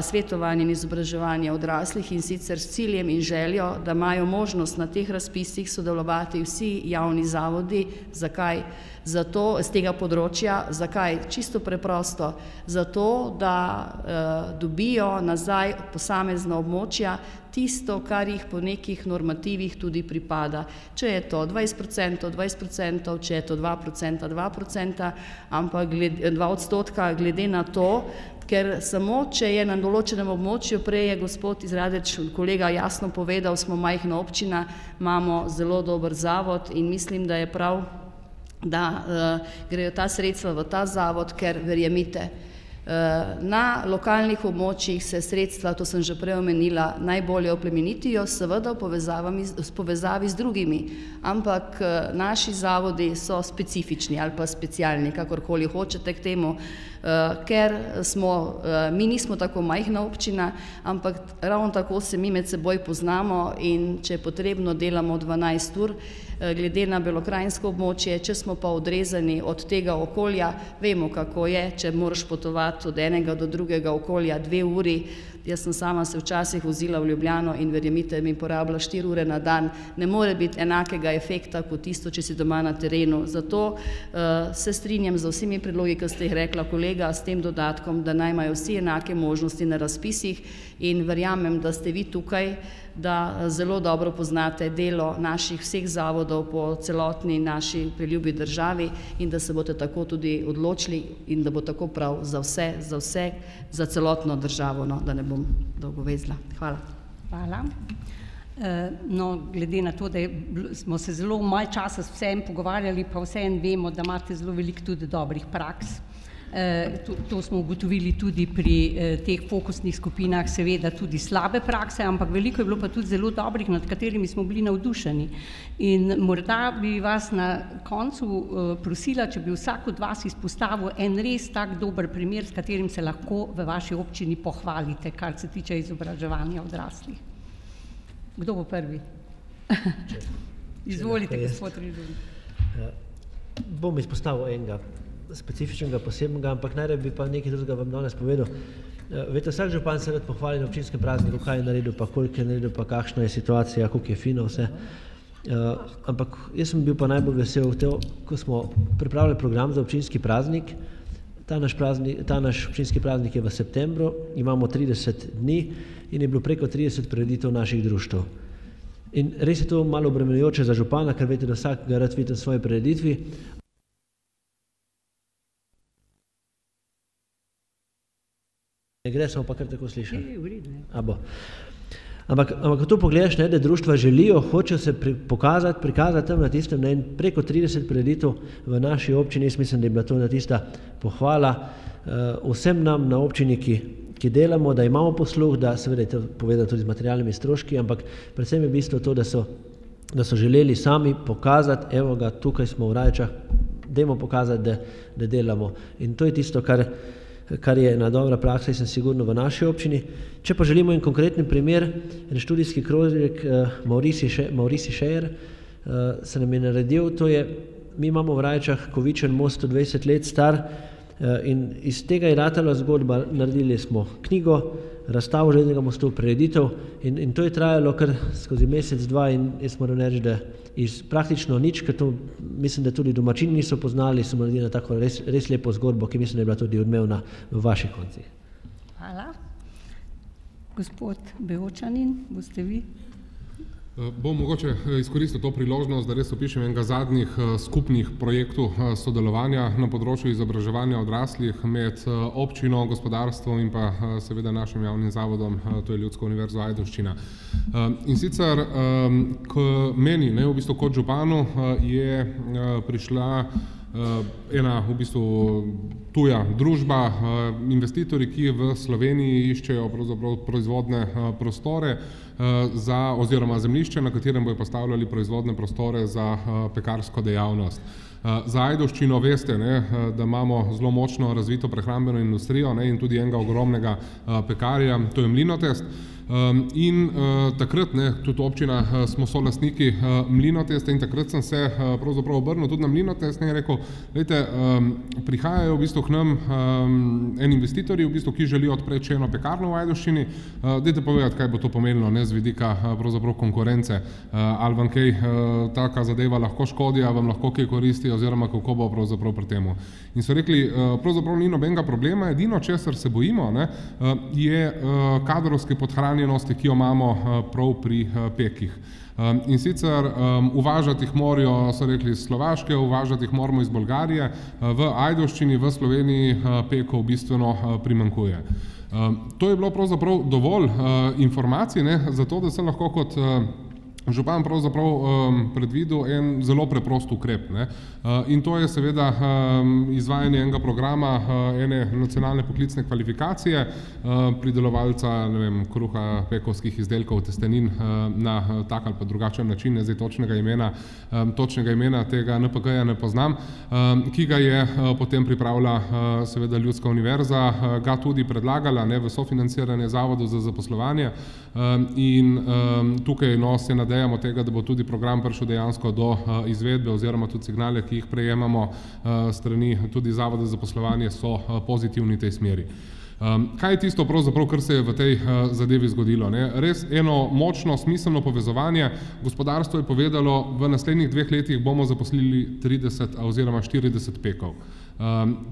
svetovanje in izobraževanje odraslih in sicer s ciljem in željo, da imajo možnost na teh razpisih sodelovati vsi javni zavodi. Zakaj? Zato, z tega področja, zakaj? Čisto preprosto, zato, da dobijo nazaj posamezna območja tisto, kar jih po nekih normativih tudi pripada. Če je to 20%, 20%, če je to 2%, 2%, ampak 2% glede na to, ker samo, če je na določenem območju, prej je gospod iz Radeč, kolega jasno povedal, smo majhna občina, imamo zelo dober zavod in mislim, da je prav, da grejo ta sredstva v ta zavod, ker verjemite, Na lokalnih območjih se sredstva, to sem že prej omenila, najbolje oplemenitijo, seveda v povezavi z drugimi, ampak naši zavodi so specifični ali pa specialni, kakorkoli hočete k temu, ker mi nismo tako majhna občina, ampak ravno tako se mi med seboj poznamo in če je potrebno, delamo 12 ur, glede na belokranjsko območje, če smo pa odrezani od tega okolja, vemo, kako je, če moraš potovati od enega do drugega okolja 2 uri. Jaz sem sama se včasih vozila v Ljubljano in verjemite mi, porabila 4 ure na dan, ne more biti enakega efekta kot tisto, če si doma na terenu. Zato se strinjam z vsemi predlogi, ki ste jih rekla kolega, s tem dodatkom, da naj imajo vsi enake možnosti na razpisih in verjamem, da ste vi tukaj, da zelo dobro poznate delo naših vseh zavodov po celotni naši preljubi državi in da se boste tako tudi odločili in da bo tako prav za vse, za celotno državo, no, da ne bom dolgo vezla. Hvala. Hvala. No, glede na to, da smo se zelo malo časa s vsem pogovarjali, pa vseeno vemo, da imate zelo veliko tudi dobrih praks. To smo ugotovili tudi pri teh fokusnih skupinah, seveda tudi slabe prakse, ampak veliko je bilo pa tudi zelo dobrih, nad katerimi smo bili navdušeni. In morda bi vas na koncu prosila, če bi vsak od vas izpostavil en res tak dober primer, s katerim se lahko v vaši občini pohvalite, kar se tiče izobraževanja odraslih. Kdo bo prvi? Izvolite, gospod Režun. Bom izpostavil enega specifičnega, posebnega, ampak najraje bi pa nekaj drugega vam danes povedal. Veste, vsak župan se rad pohvali na občinskem prazniku, kaj je naredil, pa koliko je naredil, pa kakšna je situacija, koliko je fino vse. Ampak jaz sem bil pa najbolj vesel, ko smo pripravili program za občinski praznik. Ta naš občinski praznik je v septembru, imamo 30 dni in je bilo preko 30 prireditev naših društev. In res je to malo obremenjujoče za župana, ker veste, da vsak ga rad vidi na svoji prireditvi. Ne gre, samo pa kar tako slišati. Ampak ko to pogledaš, da društva želijo, hočejo se prikazati tam na tistem, preko 30 prireditev v naši občini, jaz mislim, da je bila to tista pohvala vsem nam na občini, ki delamo, da imamo posluh, da seveda je to povedano tudi z materialnimi stroški, ampak predvsem je bistvo to, da so želeli sami pokazati, evo ga, tukaj smo v Rajčah, dajmo pokazati, da delamo. In to je tisto, kar je ena dobra praksa, sem sigurno v naši občini. Če pa želimo en konkreten primer, en študijski krožek Maurici Šejer se nam je naredil, to je, mi imamo v Rajčah Kovičen most 20 let star in iz tega je ratala zgodba, naredili smo knjigo, razstavo železniškega mostu, prireditev in to je trajalo kar skozi mesec, dva in jaz moram reči, da iz praktično nič, ker to mislim, da tudi domačini niso poznali, smo naredili tako res lepo zgodbo, ki mislim, da je bila tudi odmevna v vaših koncih. Hvala. Gospod Beočanin, boste vi? Bom mogoče izkoristil to priložnost, da res opišem enega zadnjih skupnih projektov sodelovanja na področju izobraževanja odraslih med občino, gospodarstvom in pa seveda našim javnim zavodom, to je Ljudska univerza Ajdovščina. In sicer k meni, v bistvu kot županu, je prišla ena v bistvu tuja družba, investitorji, ki v Sloveniji iščejo pravzaprav proizvodne prostore oziroma zemljišče, na katerem bojo postavljali proizvodne prostore za pekarsko dejavnost. Za Ajdovščino veste, da imamo zelo močno razvito prehrambeno industrijo in tudi enega ogromnega pekarja, to je Mlinotest. In takrat, tudi občina, smo solastniki Mlinotesta in takrat sem se pravzaprav obrnil tudi na Mlinotest in rekel, gledajte, prihajajo v bistvu k nam en investitorji, v bistvu, ki želijo odpreti še eno pekarno v Ajdovščini, dajte povedati, kaj bo to pomenilo, z vidika pravzaprav konkurence, ali vam kaj taka zadeva lahko škodi, ali vam lahko kaj koristi, oziroma kako bo pravzaprav pri temu. In so rekli, pravzaprav ni nobenega problema, edino, česar se bojimo, je kadrovske podhranjenosti, ki jo imamo prav pri pekih. In sicer uvažati jih morajo, so rekli, iz Slovaške, uvažati jih moramo iz Bolgarije, v Ajdovščini, v Sloveniji pekov bistveno primanjkuje. To je bilo pravzaprav dovolj informacij, zato da sem lahko kot župan pravzaprav predvidel en zelo preprost ukrep, ne. In to je seveda izvajanje enega programa, ene nacionalne poklicne kvalifikacije, pridelovalca, ne vem, kruha, pekovskih izdelkov, testenin na tak ali pa drugačen način, ne zdaj točnega imena tega NPK-ja ne poznam, ki ga je potem pripravila seveda Ljudska univerza, ga tudi predlagala, ne, v sofinanciranje Zavodov za zaposlovanje, in tukaj se nadejamo tega, da bo tudi program prišel dejansko do izvedbe oziroma tudi signale, ki jih prejemamo strani tudi Zavoda za zaposlovanje, so pozitivni v tej smeri. Kaj je tisto pravzaprav, kar se je v tej zadevi zgodilo, ne? Res eno močno, smiselno povezovanje. Gospodarstvo je povedalo, v naslednjih 2 letih bomo zaposlili 30 oziroma 40 pekov.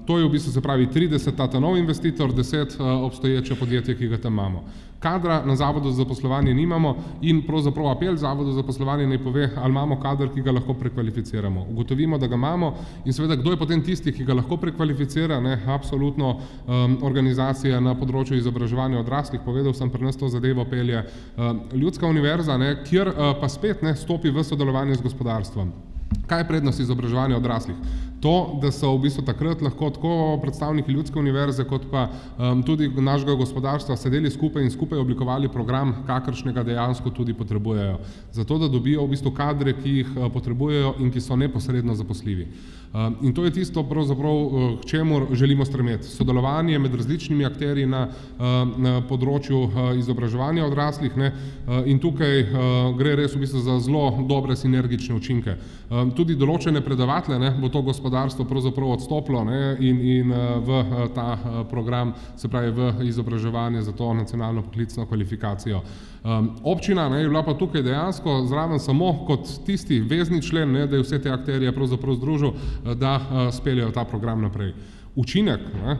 To je v bistvu, se pravi, 30 ta nov investitor, 10 obstoječe podjetje, ki ga tam imamo. Kadra na Zavodu za zaposlovanje nimamo in pravzaprav apel Zavodu za zaposlovanje naj pove, ali imamo kader, ki ga lahko prekvalificiramo. Ugotovimo, da ga imamo in seveda, kdo je potem tisti, ki ga lahko prekvalificira, ne, absolutno organizacija na področju izobraževanja odraslih, povedal sem, pri nas to zadevo pelje Ljudska univerza, ne, kjer pa spet ne stopi v sodelovanje z gospodarstvom. Kaj je prednost izobraževanja odraslih? To, da so v bistvu takrat lahko tako predstavniki Ljudske univerze kot pa tudi našega gospodarstva sedeli skupaj in skupaj oblikovali program, kakršnega dejansko tudi potrebujejo. Zato, da dobijo v bistvu kadre, ki jih potrebujejo in ki so neposredno zaposljivi. In to je tisto, pravzaprav, k čemur želimo stremeti. Sodelovanje med različnimi akterji na področju izobraževanja odraslih, ne, in tukaj gre res v bistvu za zelo dobre sinergične učinke. Tudi določene predavatelje, ne, bo to gospodarstvo pravzaprav odstopilo, ne, in v ta program, se pravi v izobraževanje za to nacionalno poklicno kvalifikacijo. Občina, ne, je bila pa tukaj dejansko zraven samo kot tisti vezni člen, ne, da je vse te akterje pravzaprav združil, da speljejo ta program naprej. Učinek, ne,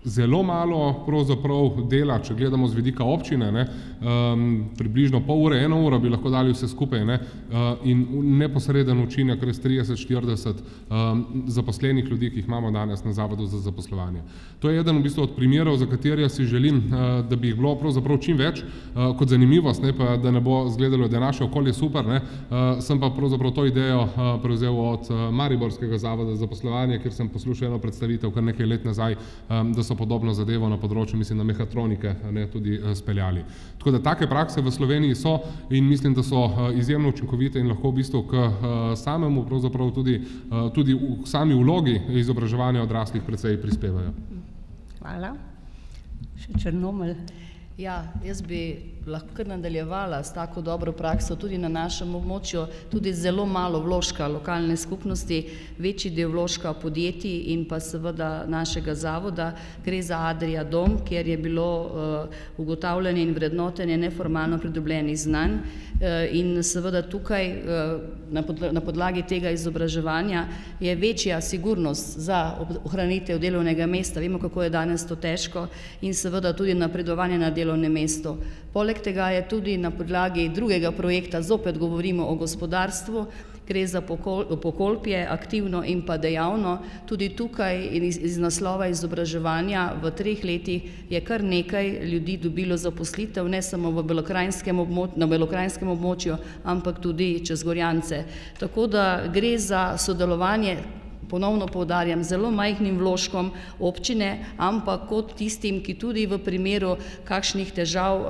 zelo malo pravzaprav dela, če gledamo z vidika občine, ne, približno pol ure, 1 uro bi lahko dali vse skupaj, ne, in neposreden učinek, res 30-40 zaposlenih ljudi, ki jih imamo danes na Zavodu za zaposlovanje. To je eden v bistvu od primerov, za katerega si želim, da bi jih bilo pravzaprav čim več, kot zanimivost, ne, pa da ne bo izgledalo, da je naše okolje super, ne, sem pa pravzaprav to idejo prevzel od Mariborskega zavoda za zaposlovanje, kjer sem poslušal eno predstavitev kar nekaj let nazaj, da so podobno zadevo na področju, mislim, na mehatronike, ne, tudi speljali. Tako da take prakse v Sloveniji so in mislim, da so izjemno učinkovite in lahko v bistvu k samemu pravzaprav tudi k sami vlogi izobraževanja odraslih precej prispevajo. Hvala. Še Črnomelj. Ja, jaz bi lahko kar nadaljevala s tako dobro prakso tudi na našem območju, tudi zelo malo vložka lokalne skupnosti, večji del vložka podjetij in pa seveda našega zavoda. Gre za Adria dom, kjer je bilo ugotavljanje in vrednotenje neformalno pridobljenih znanj in seveda tukaj na podlagi tega izobraževanja je večja sigurnost za ohranitev delovnega mesta. Vemo, kako je danes to težko in seveda tudi napredovanje na delovnem mestu. Poleg tega je tudi na podlagi drugega projekta, zopet govorimo o gospodarstvu, gre za Pokolpje, aktivno in pa dejavno. Tudi tukaj iz naslova izobraževanja v 3 letih je kar nekaj ljudi dobilo zaposlitev, ne samo na belokranjskem območju, ampak tudi čez Gorjance. Tako da gre za sodelovanje, ponovno poudarjam, zelo majhnim vložkom občine, ampak kot tistim, ki tudi v primeru kakšnih težav,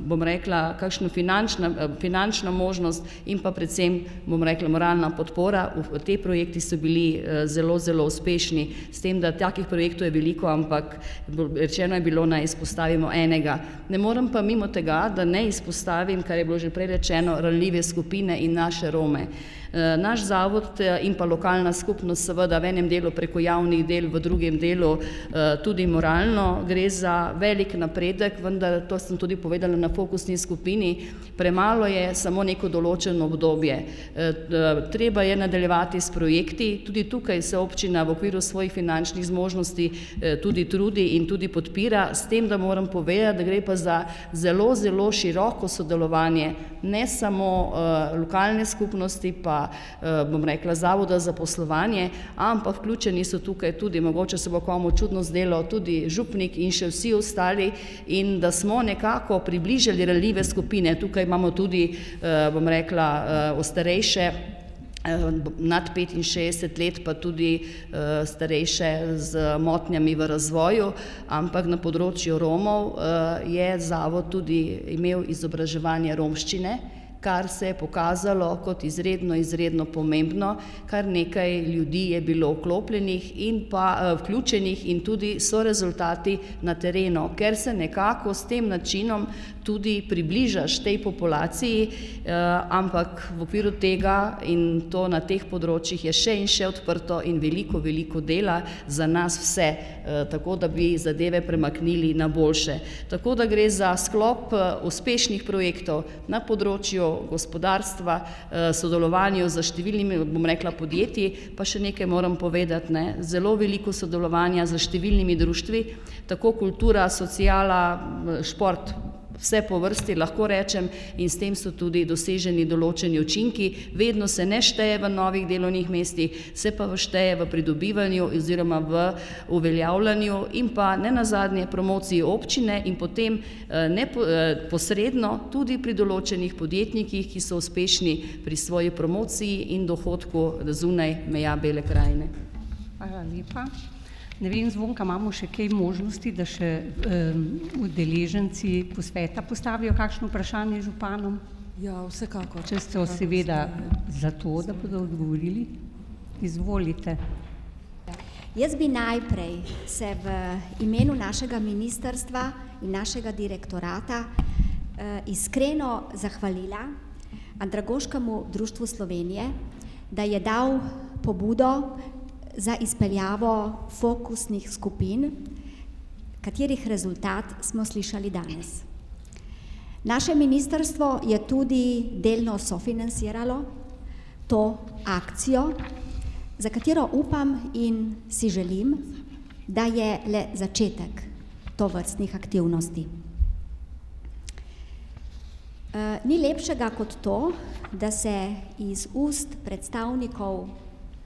bom rekla, kakšna finančna možnost in pa predvsem, bom rekla, moralna podpora. Te projekti so bili zelo, zelo uspešni, s tem, da takih projektov je veliko, ampak rečeno je bilo, naj izpostavimo enega. Ne morem pa mimo tega, da ne izpostavim, kar je bilo že prej rečeno, ranljive skupine in naše Rome. Naš zavod in pa lokalna skupnost seveda v enem delu preko javnih del, v drugem delu tudi moralno. Gre za velik napredek, vendar to sem tudi povedala na fokusni skupini, premalo je samo neko določeno obdobje. Treba je nadaljevati s projekti, tudi tukaj se občina v okviru svojih finančnih zmožnosti tudi trudi in tudi podpira, s tem, da moram povedati, da gre pa za zelo, zelo široko sodelovanje, ne samo lokalne skupnosti, pa pa, bom rekla, Zavoda za poslovanje, ampak vključeni so tukaj tudi, mogoče se bo komu čudno zdelo, tudi župnik in še vsi ostali, in da smo nekako približali ranljive skupine. Tukaj imamo tudi, bom rekla, starejše, nad 65 let, pa tudi starejše z motnjami v razvoju, ampak na področju Romov je zavod tudi imel izobraževanje romščine, kar se je pokazalo kot izredno pomembno, kar nekaj ljudi je bilo vklopljenih in pa vključenih in tudi so rezultati na terenu, ker se nekako s tem načinom tudi približaš tej populaciji, ampak v okviru tega in to na teh področjih je še in še odprto in veliko dela za nas vse, tako da bi zadeve premaknili na boljše. Tako da gre za sklop uspešnih projektov na področju gospodarstva, sodelovanju z številnimi, bom rekla, podjetji, pa še nekaj moram povedati, ne, zelo veliko sodelovanja z številnimi društvi, tako kultura, sociala, šport, vse po vrsti, lahko rečem, in s tem so tudi doseženi določeni učinki. Vedno se ne šteje v novih delovnih mestih, se pa šteje v pridobivanju oziroma v uveljavljanju in pa ne nazadnje promociji občine in potem posredno tudi pri določenih podjetnikih, ki so uspešni pri svoji promociji in dohodku zunaj meja Bele krajine. Hvala lepa. Ne vem, Zvonka, imamo še kaj možnosti, da še udeleženci posveta postavijo kakšno vprašanje županom? Ja, vsekakor. Če so seveda za to, da bodo odgovorili. Izvolite. Jaz bi najprej se v imenu našega ministrstva in našega direktorata iskreno zahvalila Andragoškemu društvu Slovenije, da je dal pobudo za izpeljavo fokusnih skupin, katerih rezultat smo slišali danes. Naše ministrstvo je tudi delno sofinanciralo to akcijo, za katero upam in si želim, da je le začetek tovrstnih aktivnosti. Ni lepšega kot to, da se iz ust predstavnikov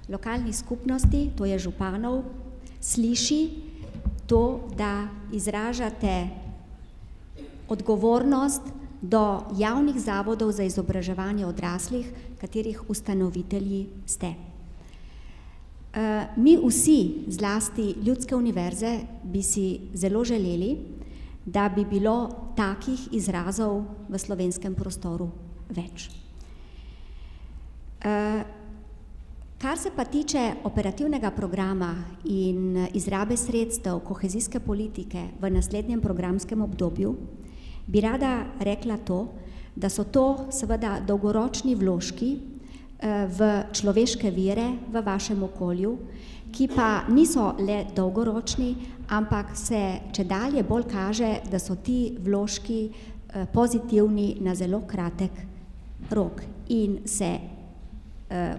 lokalnih skupnosti, to je županov, sliši to, da izražate odgovornost do javnih zavodov za izobraževanje odraslih, katerih ustanovitelji ste. Mi vsi, zlasti ljudske univerze, bi si zelo želeli, da bi bilo takih izrazov v slovenskem prostoru več. Kar se pa tiče operativnega programa in izrabe sredstev kohezijske politike v naslednjem programskem obdobju, bi rada rekla to, da so to seveda dolgoročni vložki v človeške vire v vašem okolju, ki pa niso le dolgoročni, ampak se čedalje bolj kaže, da so ti vložki pozitivni na zelo kratek rok in se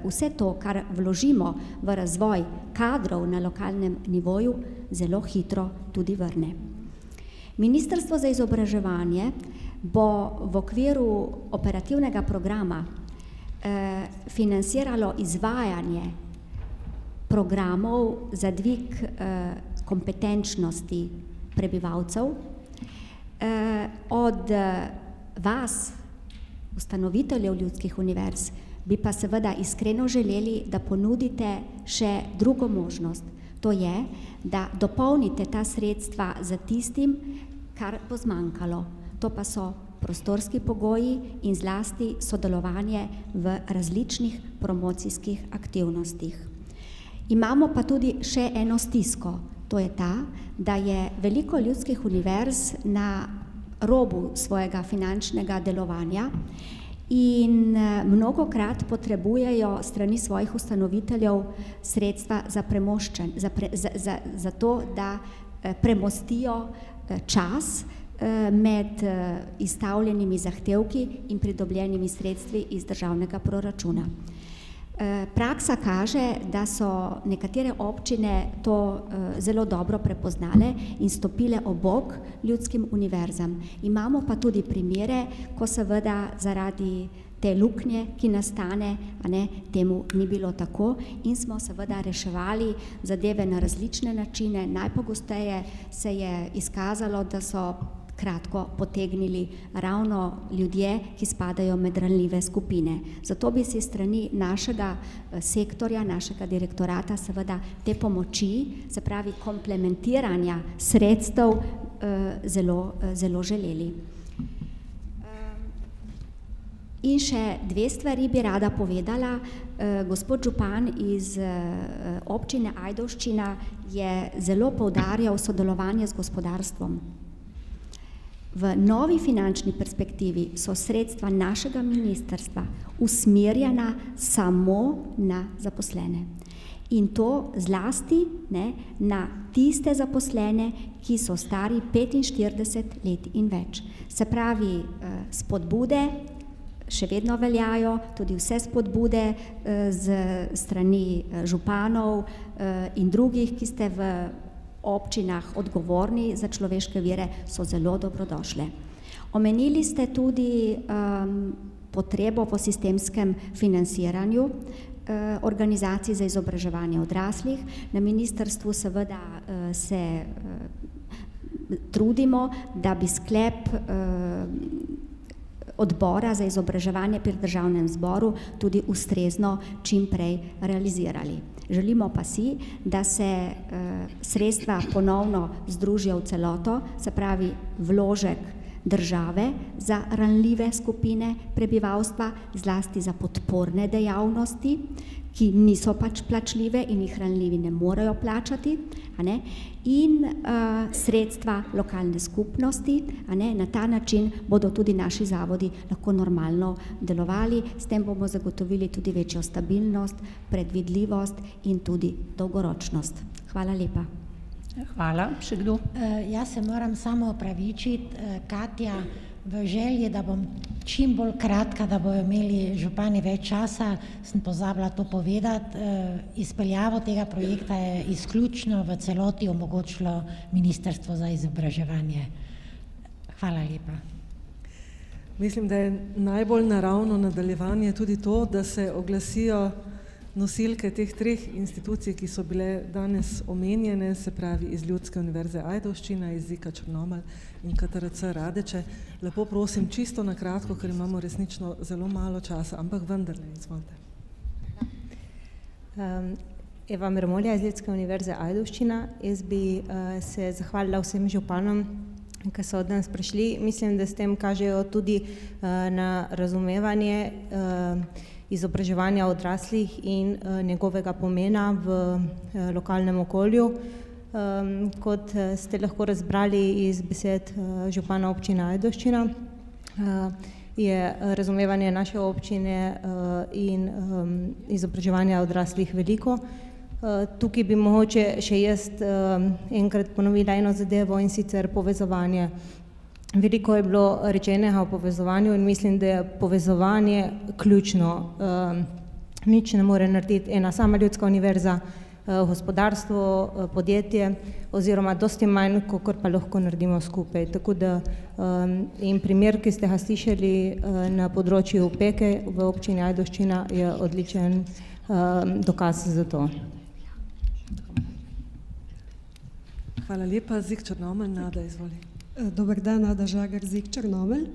vse to, kar vložimo v razvoj kadrov na lokalnem nivoju, zelo hitro tudi vrne. Ministrstvo za izobraževanje bo v okviru operativnega programa financiralo izvajanje programov za dvig kompetenčnosti prebivalcev. Od vas, ustanoviteljev ljudskih univerz, bi pa seveda iskreno želeli, da ponudite še drugo možnost. To je, da dopolnite ta sredstva za tistim, kar bo zmanjkalo. To pa so prostorski pogoji in zlasti sodelovanje v različnih promocijskih aktivnostih. Imamo pa tudi še eno stisko. To je ta, da je veliko ljudskih univerz na robu svojega finančnega delovanja in mnogokrat potrebujejo strani svojih ustanoviteljev sredstva za to, da premostijo čas med izstavljenimi zahtevki in pridobljenimi sredstvi iz državnega proračuna. Praksa kaže, da so nekatere občine to zelo dobro prepoznale in stopile ob bok ljudskim univerzam. Imamo pa tudi primere, ko seveda zaradi te luknje, ki nastane, temu ni bilo tako in smo seveda reševali zadeve na različne načine. Najpogosteje se je izkazalo, da so kratko potegnili ravno ljudje, ki spadajo med ranljive skupine. Zato bi si strani našega sektorja, našega direktorata seveda te pomoči, se pravi komplementiranja sredstev, zelo želeli. In še dve stvari bi rada povedala. Gospod župan iz občine Ajdovščina je zelo poudarjal sodelovanje z gospodarstvom. V novi finančni perspektivi so sredstva našega ministrstva usmerjena samo na zaposlene. In to zlasti na tiste zaposlene, ki so stari 45 let in več. Se pravi, spodbude še vedno veljajo, tudi vse spodbude z strani županov in drugih, ki ste v občinah odgovorni za človeške vire, so zelo dobrodošle. Omenili ste tudi potrebo po sistemskem financiranju organizacij za izobraževanje odraslih. Na ministrstvu seveda se trudimo, da bi sklep odbora za izobraževanje pri državnem zboru tudi ustrezno čim prej realizirali. Želimo pa si, da se sredstva ponovno združijo v celoto, se pravi vložek države za ranljive skupine prebivalstva, zlasti za podporne dejavnosti, ki niso pač plačljive in jih ranljivi ne morejo plačati, in sredstva lokalne skupnosti. Na ta način bodo tudi naši zavodi lahko normalno delovali, s tem bomo zagotovili tudi večjo stabilnost, predvidljivost in tudi dolgoročnost. Hvala lepa. Hvala. Še kdo? Jaz se moram samo opravičiti, Katja, v želji, da bom čim bolj kratka, da bojo imeli župani več časa, sem pozabila to povedati. Izpeljavo tega projekta je izključno v celoti omogočilo Ministrstvo za izobraževanje. Hvala lepa. Mislim, da je najbolj naravno nadaljevanje tudi to, da se oglasijo nosilke teh treh institucij, ki so bile danes omenjene, se pravi iz Ljudske univerze Ajdovščina, iz ZIK-a Črnomelj in KTRC Radeče. Lepo prosim, čisto na kratko, ker imamo resnično zelo malo časa, ampak vendarle, izvolite. Eva Mermolja iz Ljudske univerze Ajdovščina. Jaz bi se zahvalila vsem županom, ki so od nas prišli. Mislim, da s tem kažejo tudi na razumevanje izobraževanja odraslih in njegovega pomena v lokalnem okolju. Kot ste lahko razbrali iz besed župana občine Ajdovščina, je razumevanje naše občine in izobraževanja odraslih veliko. Tukaj bi mogoče še jaz enkrat ponovila eno zadevo, in sicer povezovanje. Veliko je bilo rečenega o povezovanju in mislim, da je povezovanje ključno. Nič ne more narediti ena sama Ljudska univerza, gospodarstvo, podjetje oziroma dosti manj, kakor pa lahko naredimo skupaj. Tako da in primer, ki ste ga slišali na področju Peke v občini Ajdovščina, je odličen dokaz za to. Hvala lepa. ZIK Črnomelj, Nada, izvoli. Dobar dan, Nada Žagar, ZIK Črnomelj.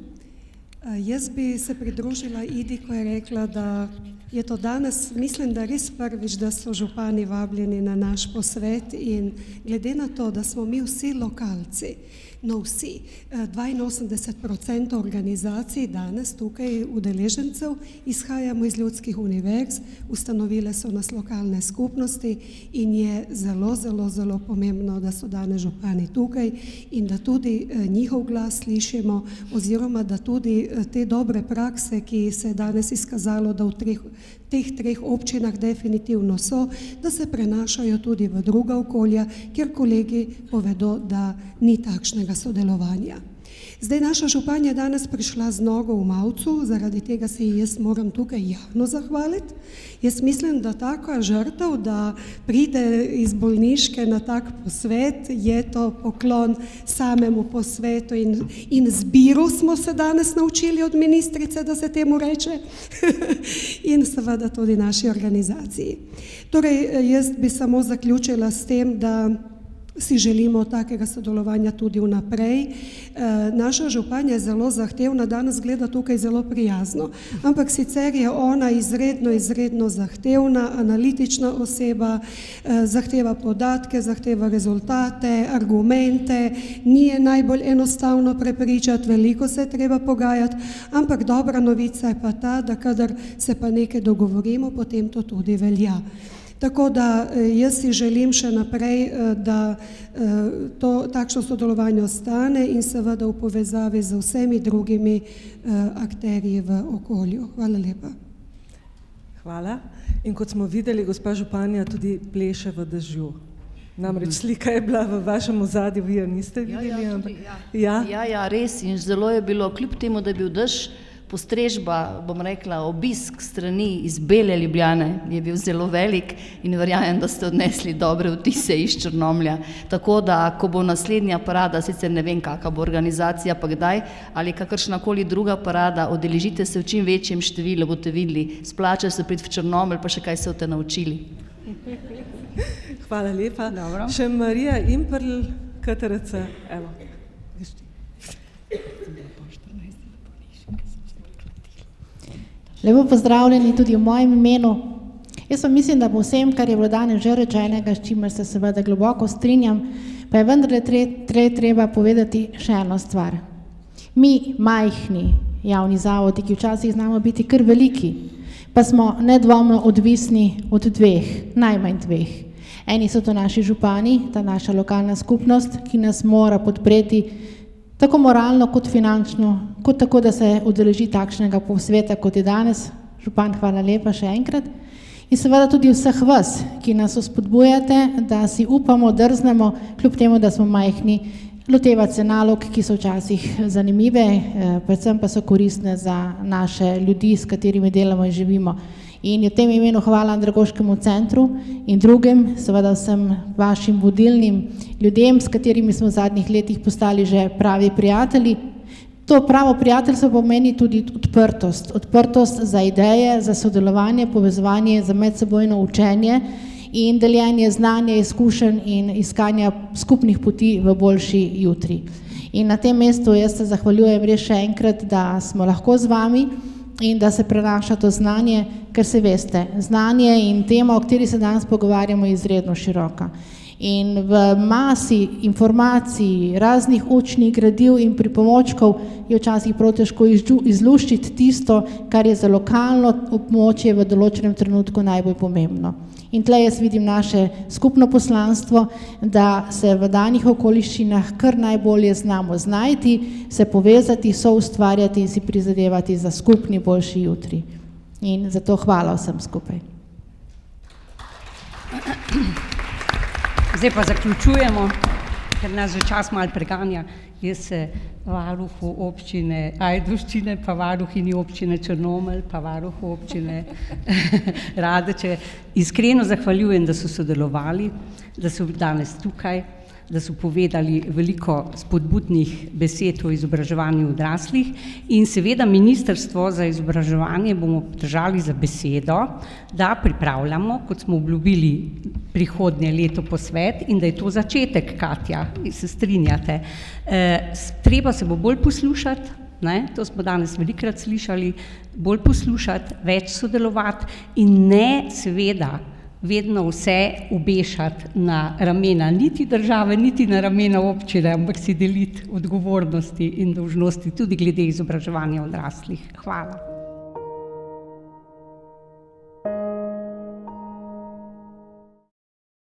Jaz bi se pridružila Idi, ko je rekla, da je to danes, mislim, da res prvič, da so župani vabljeni na naš posvet, in glede na to, da smo mi vsi lokalci, no vsi, 82% organizacij danes tukaj udeležencev izhajamo iz ljudskih univerz, ustanovile so nas lokalne skupnosti in je zelo, zelo, zelo pomembno, da so danes župani tukaj in da tudi njihov glas slišimo, oziroma da tudi te dobre prakse, ki se je danes izkazalo, da v teh treh občinah definitivno so, da se prenašajo tudi v druga okolja, kjer kolegi povedo, da ni takšnega sodelovanja. Zdaj, naša županja je danes prišla z nogo v mavcu, zaradi tega se ji jaz moram tukaj javno zahvaliti. Jaz mislim, da taka žrtev, da pride iz bolniške na tak posvet, je to poklon samemu posvetu in zbiru smo se danes naučili od ministrice, da se temu reče, in seveda tudi naši organizaciji. Torej, jaz bi samo zaključila s tem, da si želimo takega sodelovanja tudi vnaprej. Naša županja je zelo zahtevna, danes gleda tukaj zelo prijazno, ampak sicer je ona izredno zahtevna, analitična oseba, zahteva podatke, zahteva rezultate, argumente, ni je najbolj enostavno prepričati, veliko se je treba pogajati, ampak dobra novica je pa ta, da kadar se pa nekaj dogovorimo, potem to tudi velja. Tako da jaz si želim še naprej, da takšno sodelovanje ostane in seveda v povezavi z vsemi drugimi akterji v okolju. Hvala lepa. Hvala. In kot smo videli, gospa županja tudi pleše v dežju. Namreč slika je bila v vašem ozadju, vi jo niste videli? Ja, res. In zelo je bilo, kljub temu, da je bil dež, postrežba, bom rekla, obisk strani iz Bele Ljubljane je bil zelo velik in verjamem, da ste odnesli dobre vtise iz Črnomlja. Tako da, ko bo naslednja parada, sicer ne vem, kakva bo organizacija, pa kdaj, ali kakršnakoli druga parada, udeležite se v čim večjem številu, boste videli, splača se priti v Črnomelj, pa še kaj se boste naučili. Hvala lepa. Dobro. Še Marija Imperl, KTRC. Evo. Lepo pozdravljeni tudi v mojem imenu. Jaz pa mislim, da bo vsem, kar je bilo danes že rečenega, s čimer se seveda globoko strinjam, pa je vendarle treba povedati še eno stvar. Mi, majhni javni zavodi, ki včasih znamo biti kar veliki, pa smo nedvomno odvisni od dveh, najmanj dveh. Eni so to naši župani, ta naša lokalna skupnost, ki nas mora podpreti tako moralno kot finančno, kot tako, da se udeleži takšnega posveta, kot je danes. Župan, hvala lepa še enkrat. In seveda tudi vseh vas, ki nas spodbujate, da si upamo, drznemo, kljub temu, da smo majhni, lotevati se nalog, ki so včasih zanimive, predvsem pa so koristne za naše ljudi, s katerimi delamo in živimo. In v tem imenu hvala Andragoškemu centru in drugim, seveda vsem vašim vodilnim ljudem, s katerimi smo v zadnjih letih postali že pravi prijatelji. To pravo prijateljstvo pomeni tudi odprtost. Odprtost za ideje, za sodelovanje, povezovanje, za medsebojno učenje in deljenje znanja, izkušenj in iskanja skupnih poti v boljši jutri. In na tem mestu jaz se zahvaljujem res še enkrat, da smo lahko z vami in da se prenaša to znanje, ker se veste, znanje in tema, o kateri se danes pogovarjamo, je izredno široka. In v masi informacij, raznih učnih gradiv in pripomočkov je včasih prav težko izluščiti tisto, kar je za lokalno območje v določenem trenutku najbolj pomembno. In tle jaz vidim naše skupno poslanstvo, da se v danih okoliščinah kar najbolje znamo znajti, se povezati, soustvarjati in si prizadevati za skupni boljši jutri. In zato hvala vsem skupaj. Zdaj pa zaključujemo, ker nas že čas malo preganja. Jaz se varuhu občine Ajdovščine, pa varuhinji občine Črnomelj, pa varuhu občine Radeče iskreno zahvaljujem, da so sodelovali, da so danes tukaj, da so povedali veliko spodbudnih besed o izobraževanju odraslih in seveda Ministrstvo za izobraževanje bomo držali za besedo, da pripravljamo, kot smo obljubili, prihodnje leto posvet in da je to začetek, Katja, se strinjate. Treba se bo bolj poslušati, to smo danes velikokrat slišali, bolj poslušati, več sodelovati in ne seveda vedno vse obešati na ramena niti države, niti na ramena občine, ampak si deliti odgovornosti in dolžnosti tudi glede izobraževanja odraslih. Hvala.